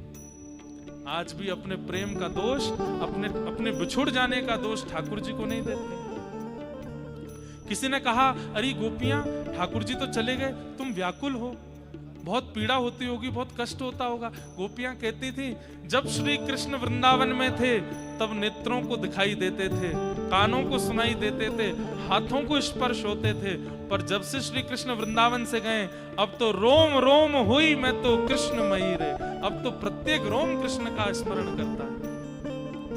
आज भी अपने प्रेम का दोष, अपने बिछुड़ जाने का दोष ठाकुर जी को नहीं देती। किसी ने कहा, अरे गोपियां, ठाकुर जी तो चले गए, तुम व्याकुल हो, बहुत पीड़ा होती होगी, बहुत कष्ट होता होगा। गोपियां कहती थी, जब श्री कृष्ण वृंदावन में थे तब नेत्रों को दिखाई देते थे, कानों को सुनाई देते थे, हाथों को स्पर्श होते थे, पर जब से श्री कृष्ण वृंदावन से गए, अब तो रोम रोम हुई मैं तो कृष्णमयी रे। अब तो प्रत्येक रोम कृष्ण का स्मरण करता है।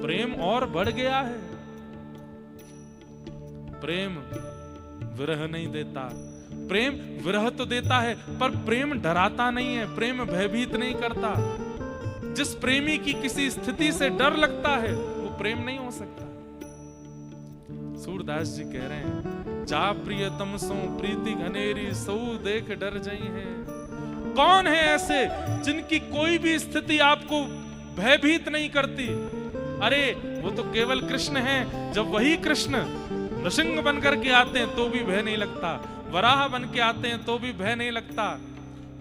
प्रेम और बढ़ गया है। प्रेम विरह नहीं देता, प्रेम विरह तो देता है, पर प्रेम डराता नहीं है, प्रेम भयभीत नहीं करता। जिस प्रेमी की किसी स्थिति से डर लगता है, वो प्रेम नहीं हो सकता। सूरदास जी कह रहे हैं, जा प्रियतम सो प्रीति घनेरी सो देख डर जाई है। कौन है ऐसे जिनकी कोई भी स्थिति आपको भयभीत नहीं करती? अरे वो तो केवल कृष्ण है। जब वही कृष्ण नृसिंह बन करके आते हैं तो भी भय नहीं लगता, वराह बन के आते हैं तो भी भय नहीं लगता,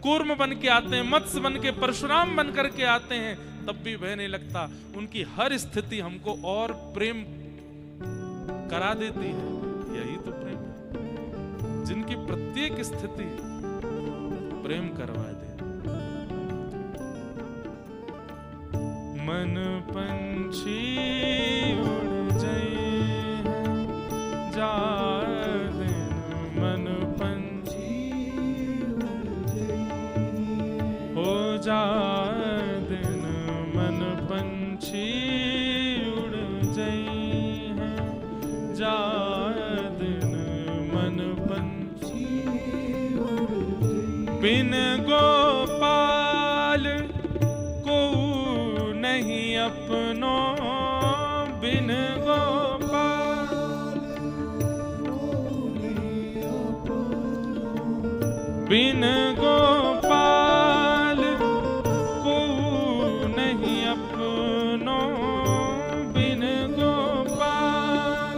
कूर्म बन के आते हैं, मत्स्य बन के, परशुराम बन करके आते हैं, तब भी भय नहीं लगता। उनकी हर स्थिति हमको और प्रेम करा देती है। यही तो प्रेम है, जिनकी प्रत्येक स्थिति प्रेम करवा दे। मन पंछी उड़ जाए जा दिन, मन पंछी हो जा दिन, मन पंछी उड़ जाए जा दिन, मन पंछी बिन गोपाल को नहीं अपनो, बिन गोपाल बिन गोपाल को नहीं अपनो, बिन गोपाल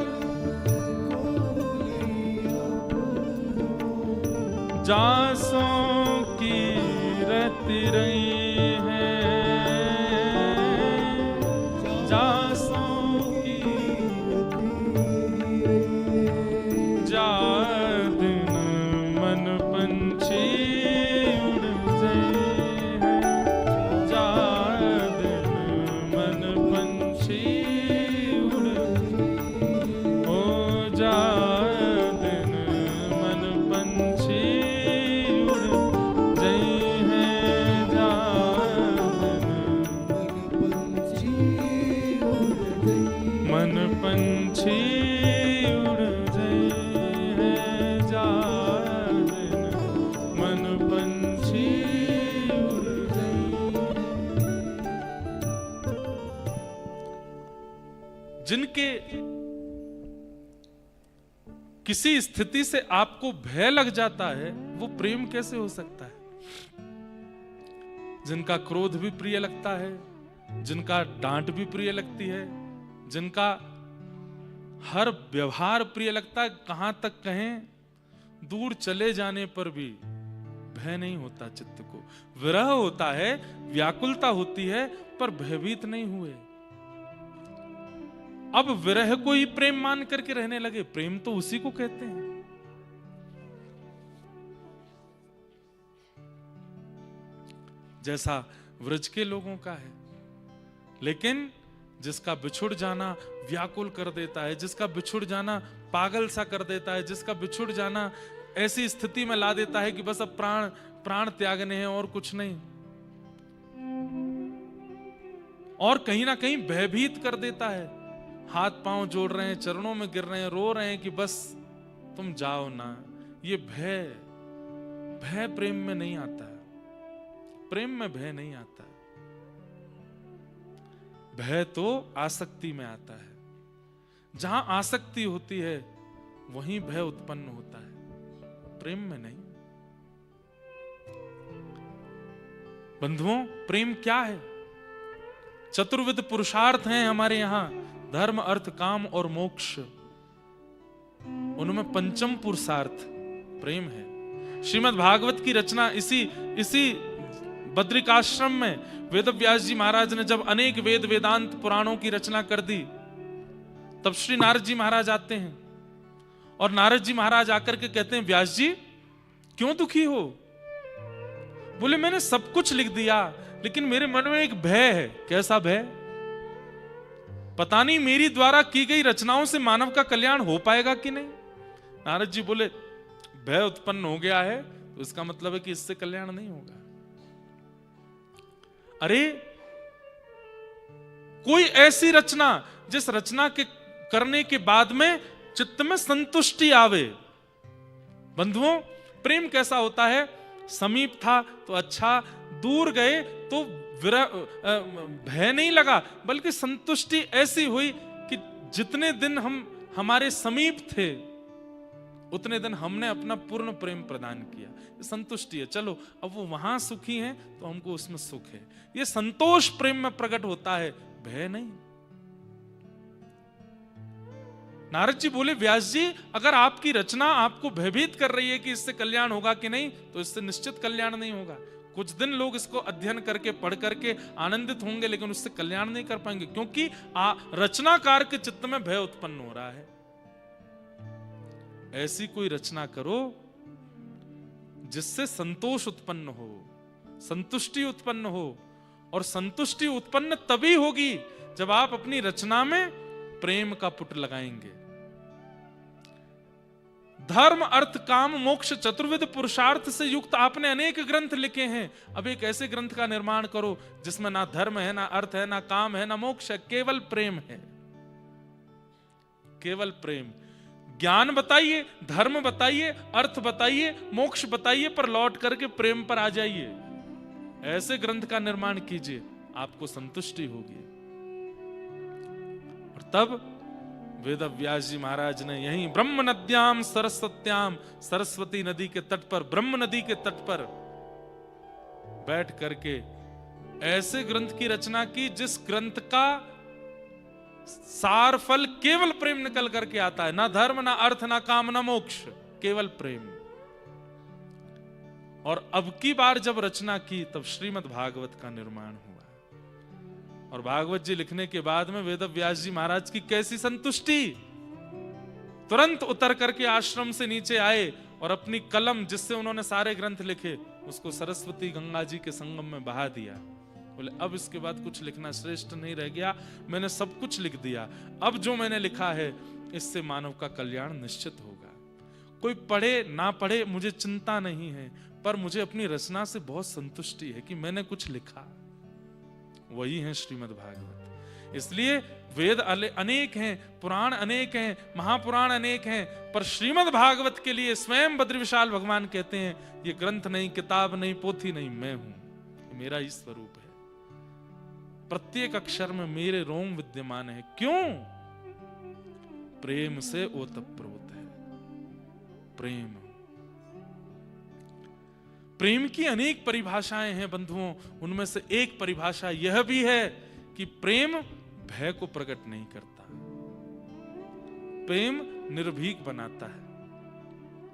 जासों की रति रही है, जासों की जा दिन मन पंछी उड़ जाए, जा दिन मन पंछी उड़ हो जा जिनके किसी स्थिति से आपको भय लग जाता है, वो प्रेम कैसे हो सकता है? जिनका क्रोध भी प्रिय लगता है, जिनका डांट भी प्रिय लगती है, जिनका हर व्यवहार प्रिय लगता है, कहां तक कहें दूर चले जाने पर भी भय नहीं होता चित्त को। विरह होता है, व्याकुलता होती है, पर भयभीत नहीं हुए। अब विरह को ही प्रेम मान करके रहने लगे। प्रेम तो उसी को कहते हैं। जैसा व्रज के लोगों का है, लेकिन जिसका बिछुड़ जाना व्याकुल कर देता है, जिसका बिछुड़ जाना पागल सा कर देता है, जिसका बिछुड़ जाना ऐसी स्थिति में ला देता है कि बस अब प्राण त्यागने हैं और कुछ नहीं, और कहीं ना कहीं भयभीत कर देता है। हाथ पांव जोड़ रहे हैं, चरणों में गिर रहे हैं, रो रहे हैं कि बस तुम जाओ ना। ये भय प्रेम में नहीं आता है। प्रेम में भय नहीं आता है। भय तो आसक्ति में आता है। जहां आसक्ति होती है वहीं भय उत्पन्न होता है, प्रेम में नहीं। बंधुओं, प्रेम क्या है? चतुर्विध पुरुषार्थ हैं हमारे यहां, धर्म अर्थ काम और मोक्ष। उनमें पंचम पुरुषार्थ प्रेम है। श्रीमद् भागवत की रचना इसी बद्रिकाश्रम में वेदव्यास जी महाराज ने जब अनेक वेद वेदांत पुराणों की रचना कर दी, तब श्री नारद जी महाराज आते हैं और नारद जी महाराज आकर के कहते हैं, व्यास जी क्यों दुखी हो? बोले मैंने सब कुछ लिख दिया, लेकिन मेरे मन में एक भय है। कैसा भय? पता नहीं मेरी द्वारा की गई रचनाओं से मानव का कल्याण हो पाएगा कि नहीं। नारद जी बोले, भय उत्पन्न हो गया है तो इसका मतलब है कि इससे कल्याण नहीं होगा। अरे कोई ऐसी रचना जिस रचना के करने के बाद में चित्त में संतुष्टि आवे। बंधुओं, प्रेम कैसा होता है? समीप था तो अच्छा, दूर गए तो भय नहीं लगा, बल्कि संतुष्टि ऐसी हुई कि जितने दिन हम हमारे समीप थे उतने दिन हमने अपना पूर्ण प्रेम प्रदान किया। ये संतुष्टि है। चलो अब वो वहां सुखी हैं तो हमको उसमें सुख है। ये संतोष प्रेम में प्रकट होता है, भय नहीं। नारद जी बोले, व्यास जी अगर आपकी रचना आपको भयभीत कर रही है कि इससे कल्याण होगा कि नहीं, तो इससे निश्चित कल्याण नहीं होगा। कुछ दिन लोग इसको अध्ययन करके पढ़ करके आनंदित होंगे, लेकिन उससे कल्याण नहीं कर पाएंगे, क्योंकि रचनाकार के चित्त में भय उत्पन्न हो रहा है। ऐसी कोई रचना करो जिससे संतोष उत्पन्न हो, संतुष्टि उत्पन्न हो। और संतुष्टि उत्पन्न तभी होगी जब आप अपनी रचना में प्रेम का पुट लगाएंगे। धर्म अर्थ काम मोक्ष चतुर्विध पुरुषार्थ से युक्त आपने अनेक ग्रंथ लिखे हैं। अब एक ऐसे ग्रंथ का निर्माण करो जिसमें ना धर्म है, ना अर्थ है, ना काम है, ना मोक्ष है, केवल प्रेम है। केवल प्रेम। ज्ञान बताइए, धर्म बताइए, अर्थ बताइए, मोक्ष बताइए, पर लौट करके प्रेम पर आ जाइए। ऐसे ग्रंथ का निर्माण कीजिए, आपको संतुष्टि होगी। और तब वेदव्यास जी महाराज ने यहीं ब्रह्म नद्याम सरस्वत्याम, सरस्वती नदी के तट पर, ब्रह्म नदी के तट पर बैठ करके ऐसे ग्रंथ की रचना की जिस ग्रंथ का सार फल केवल प्रेम निकल करके आता है। ना धर्म, ना अर्थ, ना काम, ना मोक्ष, केवल प्रेम। और अब की बार जब रचना की तब श्रीमद् भागवत का निर्माण हुआ। और भागवत जी लिखने के बाद में वेदव्यास जी महाराज की कैसी संतुष्टि! तुरंत उतर करके आश्रम से नीचे आए और अपनी कलम जिससे उन्होंने सारे ग्रंथ लिखे उसको सरस्वती गंगा जी के संगम में बहा दिया। बोले अब इसके बाद कुछ लिखना श्रेष्ठ नहीं रह गया, मैंने सब कुछ लिख दिया। अब जो मैंने लिखा है इससे मानव का कल्याण निश्चित होगा। कोई पढ़े ना पढ़े मुझे चिंता नहीं है, पर मुझे अपनी रचना से बहुत संतुष्टि है कि मैंने कुछ लिखा। वही है श्रीमद् भागवत। इसलिए वेद अनेक हैं, पुराण अनेक हैं, महापुराण अनेक हैं, पर श्रीमद् भागवत के लिए स्वयं बद्री विशाल भगवान कहते हैं, ये ग्रंथ नहीं, किताब नहीं, पोथी नहीं, मैं हूं। मेरा ही स्वरूप है। प्रत्येक अक्षर में मेरे रोम विद्यमान है। क्यों? प्रेम से ओतप्रोत है। प्रेम, प्रेम की अनेक परिभाषाएं हैं बंधुओं। उनमें से एक परिभाषा यह भी है कि प्रेम भय को प्रकट नहीं करता, प्रेम निर्भीक बनाता है,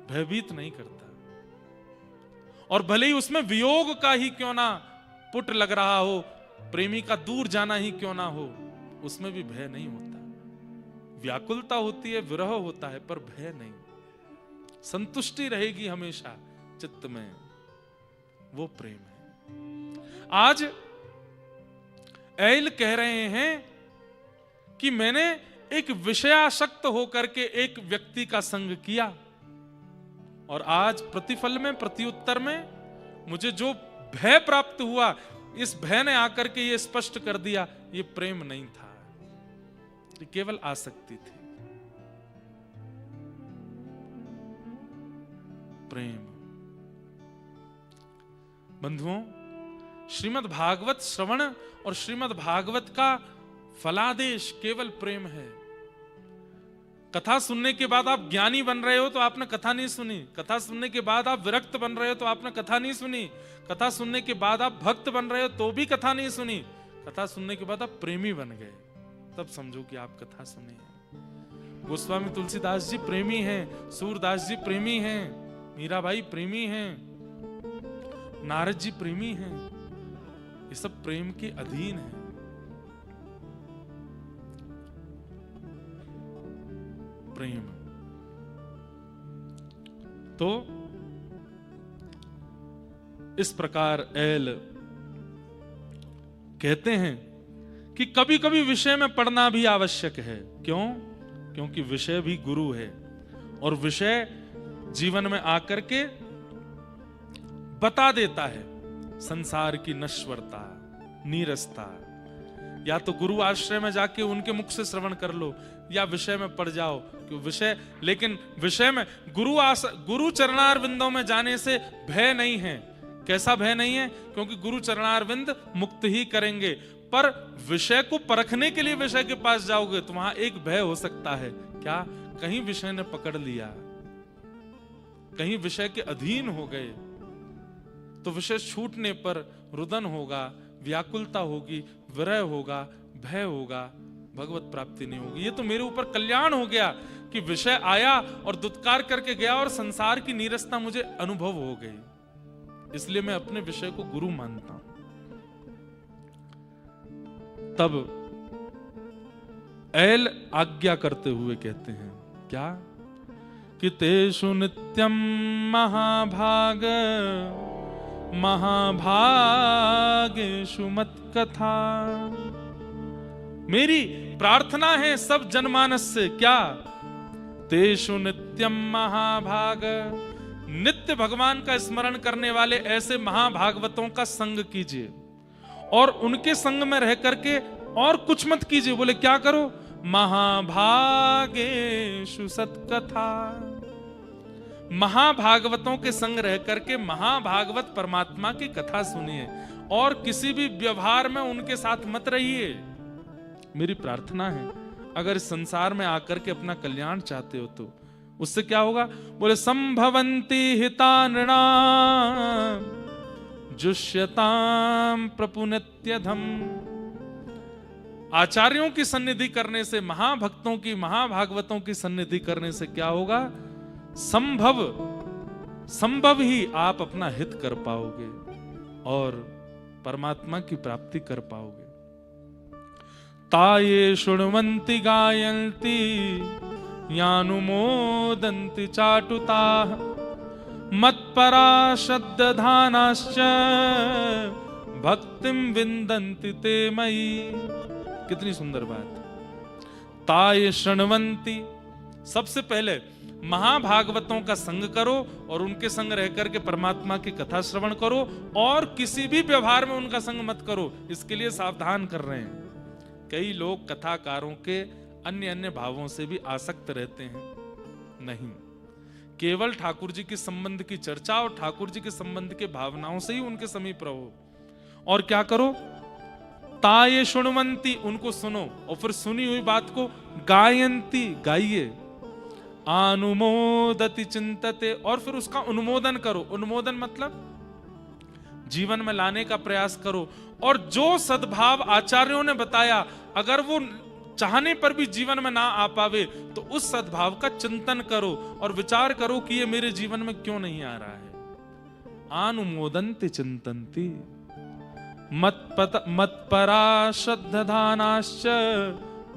भयभीत नहीं करता। और भले ही उसमें वियोग का ही क्यों ना पुट लग रहा हो, प्रेमी का दूर जाना ही क्यों ना हो, उसमें भी भय नहीं होता। व्याकुलता होती है, विरह होता है, पर भय नहीं। संतुष्टि रहेगी हमेशा चित्त में, वो प्रेम है। आज ऐल कह रहे हैं कि मैंने एक विषयासक्त होकर के एक व्यक्ति का संग किया और आज प्रतिफल में, प्रत्युत्तर में मुझे जो भय प्राप्त हुआ, इस भय ने आकर के ये स्पष्ट कर दिया ये प्रेम नहीं था, ये केवल आसक्ति थी। प्रेम, बंधुओं, श्रीमद् भागवत श्रवण और श्रीमद् भागवत का फलादेश केवल प्रेम है। कथा सुनने के बाद आप ज्ञानी बन रहे हो तो आपने कथा नहीं सुनी, कथा सुनने के बाद आप विरक्त बन रहे हो तो आपने कथा नहीं सुनी, कथा सुनने के बाद आप भक्त बन रहे हो तो भी कथा नहीं सुनी, कथा सुनने के बाद आप प्रेमी बन गए तब समझो कि आप कथा सुने हैं। गोस्वामी तुलसीदास जी प्रेमी हैं, सूरदास जी प्रेमी हैं, मीराबाई प्रेमी हैं, नारद जी प्रेमी हैं, ये सब प्रेम के अधीन है। प्रेम तो इस प्रकार ऐल कहते हैं कि कभी कभी विषय में पढ़ना भी आवश्यक है। क्यों? क्योंकि विषय भी गुरु है और विषय जीवन में आकर के बता देता है संसार की नश्वरता, नीरसता। या तो गुरु आश्रय में जाके उनके मुख से श्रवण कर लो या विषय में पड़ जाओ कि विषय, लेकिन विषय में गुरु चरणारविंदों में जाने से भय नहीं है। कैसा भय नहीं है? क्योंकि गुरु चरणारविंद मुक्त ही करेंगे। पर विषय को परखने के लिए विषय के पास जाओगे तो वहां एक भय हो सकता है, क्या कहीं विषय ने पकड़ लिया, कहीं विषय के अधीन हो गए तो विषय छूटने पर रुदन होगा, व्याकुलता होगी, विरह होगा, भय होगा, भगवत प्राप्ति नहीं होगी। ये तो मेरे ऊपर कल्याण हो गया कि विषय आया और दुत्कार करके गया और संसार की नीरसता मुझे अनुभव हो गई, इसलिए मैं अपने विषय को गुरु मानता हूं। तब ऐल आज्ञा करते हुए कहते हैं क्या कि तेषु नित्यम महाभाग महाभागेषु मत कथा। मेरी प्रार्थना है सब जनमानस से, क्या? तेषु नित्यम महाभाग, नित्य भगवान का स्मरण करने वाले ऐसे महाभागवतों का संग कीजिए और उनके संग में रह करके और कुछ मत कीजिए। बोले क्या करो? महाभागेषु सत्कथा, महाभागवतों के संग रह करके महाभागवत परमात्मा की कथा सुनिए और किसी भी व्यवहार में उनके साथ मत रहिए। मेरी प्रार्थना है अगर इस संसार में आकर के अपना कल्याण चाहते हो तो उससे क्या होगा? बोले संभवन्ति हितानृणाम जुष्यताम प्रपुनित्यधम। आचार्यों की सन्निधि करने से, महाभक्तों की, महाभागवतों की सन्निधि करने से क्या होगा? संभव ही आप अपना हित कर पाओगे और परमात्मा की प्राप्ति कर पाओगे। ताये शृण्वन्ति गायन्ति यानुमोदन्ति चाटुताः मत्परा श्रद्धानाश्च भक्तिं विन्दन्ति ते मयि। कितनी सुंदर बात। ताये शृण्वन्ति, सबसे पहले महाभागवतों का संग करो और उनके संग रह करके परमात्मा की कथा श्रवण करो और किसी भी व्यवहार में उनका संग मत करो। इसके लिए सावधान कर रहे हैं। कई लोग कथाकारों के अन्य अन्य भावों से भी आसक्त रहते हैं। नहीं, केवल ठाकुर जी के संबंध की चर्चा और ठाकुर जी के संबंध के भावनाओं से ही उनके समीप रहो। और क्या करो? ताये शृण्वन्ति, उनको सुनो और फिर सुनी हुई बात को गायंती, गाइए, अनुमोदति चिंतते, और फिर उसका अनुमोदन करो। अनुमोदन मतलब जीवन में लाने का प्रयास करो, और जो सद्भाव आचार्यों ने बताया अगर वो चाहने पर भी जीवन में ना आ पावे तो उस सद्भाव का चिंतन करो और विचार करो कि ये मेरे जीवन में क्यों नहीं आ रहा है। अनुमोदन्ति चिंतन्ति मत्परा श्रद्धानाश्च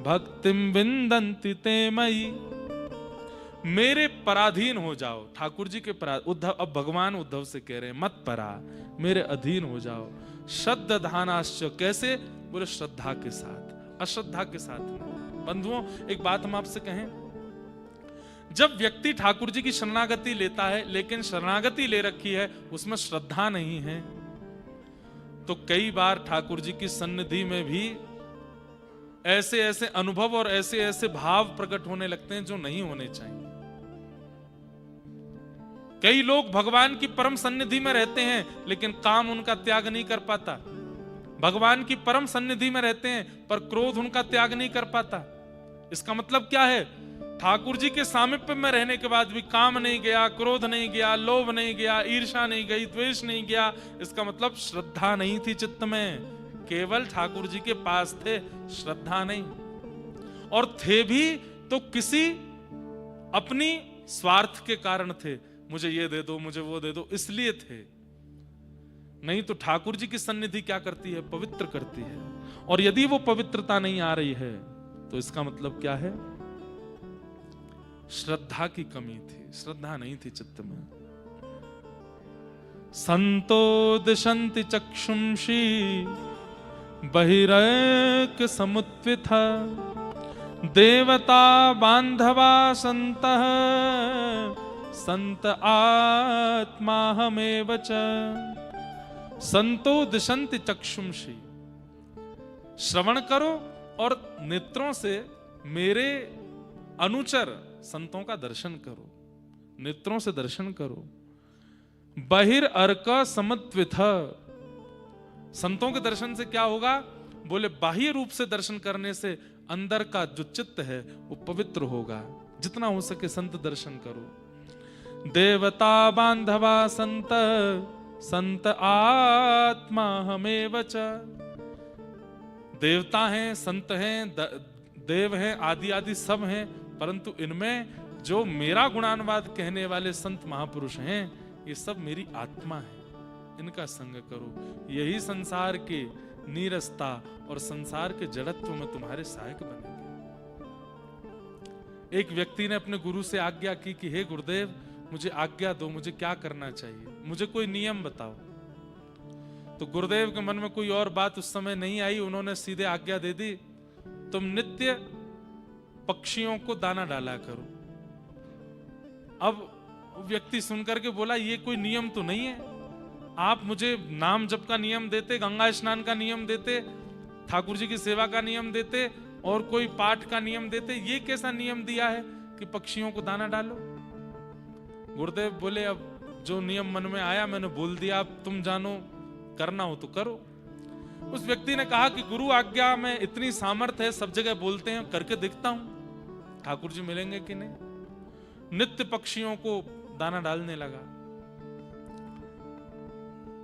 भक्तिम विन्दन्ति ते मयि। मेरे पराधीन हो जाओ। ठाकुर जी के उद्धव, अब भगवान उद्धव से कह रहे हैं मत परा, मेरे अधीन हो जाओ। श्रद्धानाश्च, कैसे? बोले श्रद्धा के साथ, अश्रद्धा के साथ नहीं। बंधुओं, एक बात हम आपसे कहें, जब व्यक्ति ठाकुर जी की शरणागति लेता है लेकिन शरणागति ले रखी है उसमें श्रद्धा नहीं है, तो कई बार ठाकुर जी की सन्निधि में भी ऐसे ऐसे अनुभव और ऐसे ऐसे भाव प्रकट होने लगते हैं जो नहीं होने चाहिए। कई लोग भगवान की परम सन्निधि में रहते हैं लेकिन काम उनका त्याग नहीं कर पाता। भगवान की परम सन्निधि में रहते हैं पर क्रोध उनका त्याग नहीं कर पाता। इसका मतलब क्या है? ठाकुर जी के सामीप्य में रहने के बाद भी काम नहीं गया, क्रोध नहीं गया, लोभ नहीं गया, ईर्ष्या नहीं गई, द्वेष नहीं गया। इसका मतलब श्रद्धा नहीं थी चित्त में, केवल ठाकुर जी के पास थे, श्रद्धा नहीं। और थे भी तो किसी अपनी स्वार्थ के कारण थे, मुझे ये दे दो, मुझे वो दे दो, इसलिए थे। नहीं तो ठाकुर जी की सन्निधि क्या करती है? पवित्र करती है। और यदि वो पवित्रता नहीं आ रही है तो इसका मतलब क्या है? श्रद्धा की कमी थी, श्रद्धा नहीं थी चित्त में। संतो दिशन्ति चक्षुंषि बहिरैक समुत्थिता देवता बांधवा संतः संत आत्मा हमेव च। संतो दिशन्ति चक्षुंषि, श्रवण करो और नेत्रों से मेरे अनुचर संतों का दर्शन करो, नेत्रों से दर्शन करो। बहिर अर्क समत्विथ, संतों के दर्शन से क्या होगा? बोले बाह्य रूप से दर्शन करने से अंदर का जो चित्त है वो पवित्र होगा। जितना हो सके संत दर्शन करो। देवता बांधवा संत संत आत्मा हमेव च। देवता हैं, संत हैं, देव हैं, आदि आदि सब हैं, परंतु इनमें जो मेरा गुणानुवाद कहने वाले संत महापुरुष हैं ये सब मेरी आत्मा है, इनका संग करो। यही संसार के नीरसता और संसार के जड़त्व में तुम्हारे सहायक बनेंगे। एक व्यक्ति ने अपने गुरु से आज्ञा की कि हे गुरुदेव मुझे आज्ञा दो, मुझे क्या करना चाहिए, मुझे कोई नियम बताओ। तो गुरुदेव के मन में कोई और बात उस समय नहीं आई, उन्होंने सीधे आज्ञा दे दी, तुम नित्य पक्षियों को दाना डाला करो। अब व्यक्ति सुनकर के बोला ये कोई नियम तो नहीं है, आप मुझे नाम जप का नियम देते, गंगा स्नान का नियम देते, ठाकुर जी की सेवा का नियम देते और कोई पाठ का नियम देते, ये कैसा नियम दिया है कि पक्षियों को दाना डालो? गुरुदेव बोले अब जो नियम मन में आया मैंने बोल दिया, अब तुम जानो, करना हो तो करो। उस व्यक्ति ने कहा कि गुरु आज्ञा में इतनी सामर्थ्य है, सब जगह बोलते हैं, करके देखता हूं ठाकुर जी मिलेंगे कि नहीं। नित्य पक्षियों को दाना डालने लगा।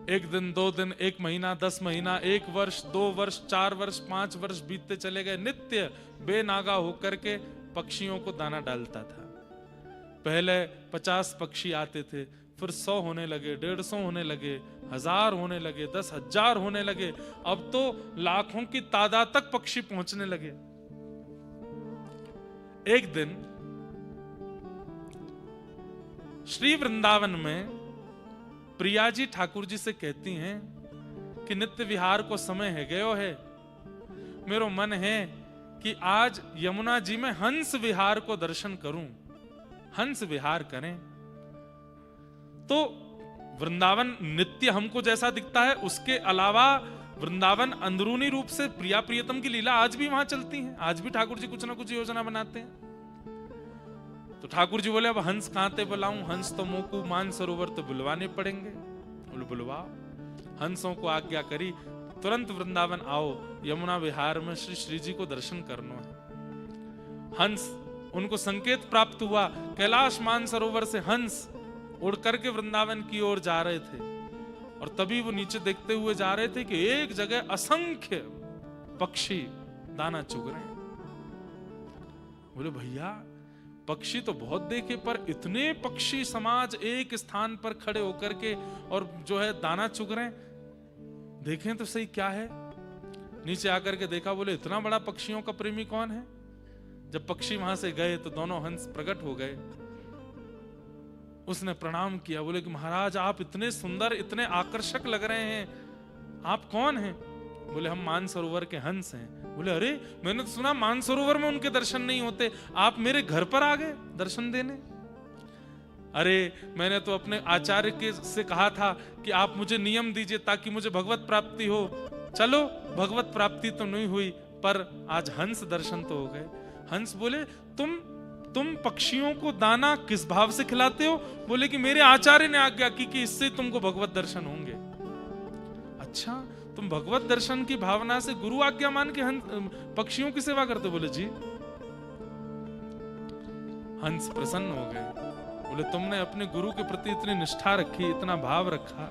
एक दिन, 2 दिन, 1 महीना, 10 महीना, 1 वर्ष, 2 वर्ष, 4 वर्ष, 5 वर्ष बीतते चले गए। नित्य बेनागा होकर के पक्षियों को दाना डालता था। पहले 50 पक्षी आते थे, फिर 100 होने लगे, 150 होने लगे, 1000 होने लगे, 10,000 होने लगे, अब तो लाखों की तादाद तक पक्षी पहुंचने लगे। एक दिन श्री वृंदावन में प्रिया जी ठाकुर जी से कहती हैं कि नित्य विहार को समय है गयो है, मेरो मन है कि आज यमुना जी में हंस विहार को दर्शन करूं, हंस विहार करें। तो वृंदावन नित्य हमको जैसा दिखता है, उसके अलावा वृंदावन अंदरूनी रूप से प्रिया प्रियतम की लीला आज भी वहां चलती है। आज भी ठाकुर जी कुछ ना कुछ योजना बनाते हैं। तो ठाकुर जी बोले अब हंस कहां ते बुलाऊं, हंस तो मोकू मान सरोवर तो बुलवाने पड़ेंगे। बोले बुलवाओ। हंसों को आज्ञा करी, तुरंत वृंदावन आओ, यमुना विहार में श्री श्री जी को दर्शन करना है। हंस, उनको संकेत प्राप्त हुआ, कैलाश मानसरोवर से हंस उड़ करके वृंदावन की ओर जा रहे थे। और तभी वो नीचे देखते हुए जा रहे थे कि एक जगह असंख्य पक्षी दाना चुग रहे हैं। बोले भैया पक्षी तो बहुत देखे, पर इतने पक्षी समाज एक स्थान पर खड़े होकर के और जो है दाना चुग रहे हैं, देखें तो सही क्या है। नीचे आकर के देखा, बोले इतना बड़ा पक्षियों का प्रेमी कौन है। जब पक्षी वहां से गए तो दोनों हंस प्रकट हो गए। उसने प्रणाम किया, बोले कि महाराज आप इतने सुंदर, इतने आकर्षक लग रहे हैं, आप कौन हैं। बोले हम मानसरोवर के हंस हैं। बोले अरे मैंने तो सुना मानसरोवर में उनके दर्शन नहीं होते, आप मेरे घर पर आ गए दर्शन देने। अरे मैंने तो अपने आचार्य के से कहा था कि आप मुझे नियम दीजिए ताकि मुझे भगवत प्राप्ति हो। चलो भगवत प्राप्ति तो नहीं हुई, पर आज हंस दर्शन तो हो गए। हंस बोले तुम पक्षियों को दाना किस भाव से खिलाते हो। बोले कि मेरे आचार्य ने आज्ञा की कि इससे तुमको भगवत दर्शन होंगे। अच्छा, तुम भगवत दर्शन की भावना से गुरु आज्ञा मान के पक्षियों की सेवा करते। बोले जी। हंस प्रसन्न हो गए, बोले तुमने अपने गुरु के प्रति इतनी निष्ठा रखी, इतना भाव रखा,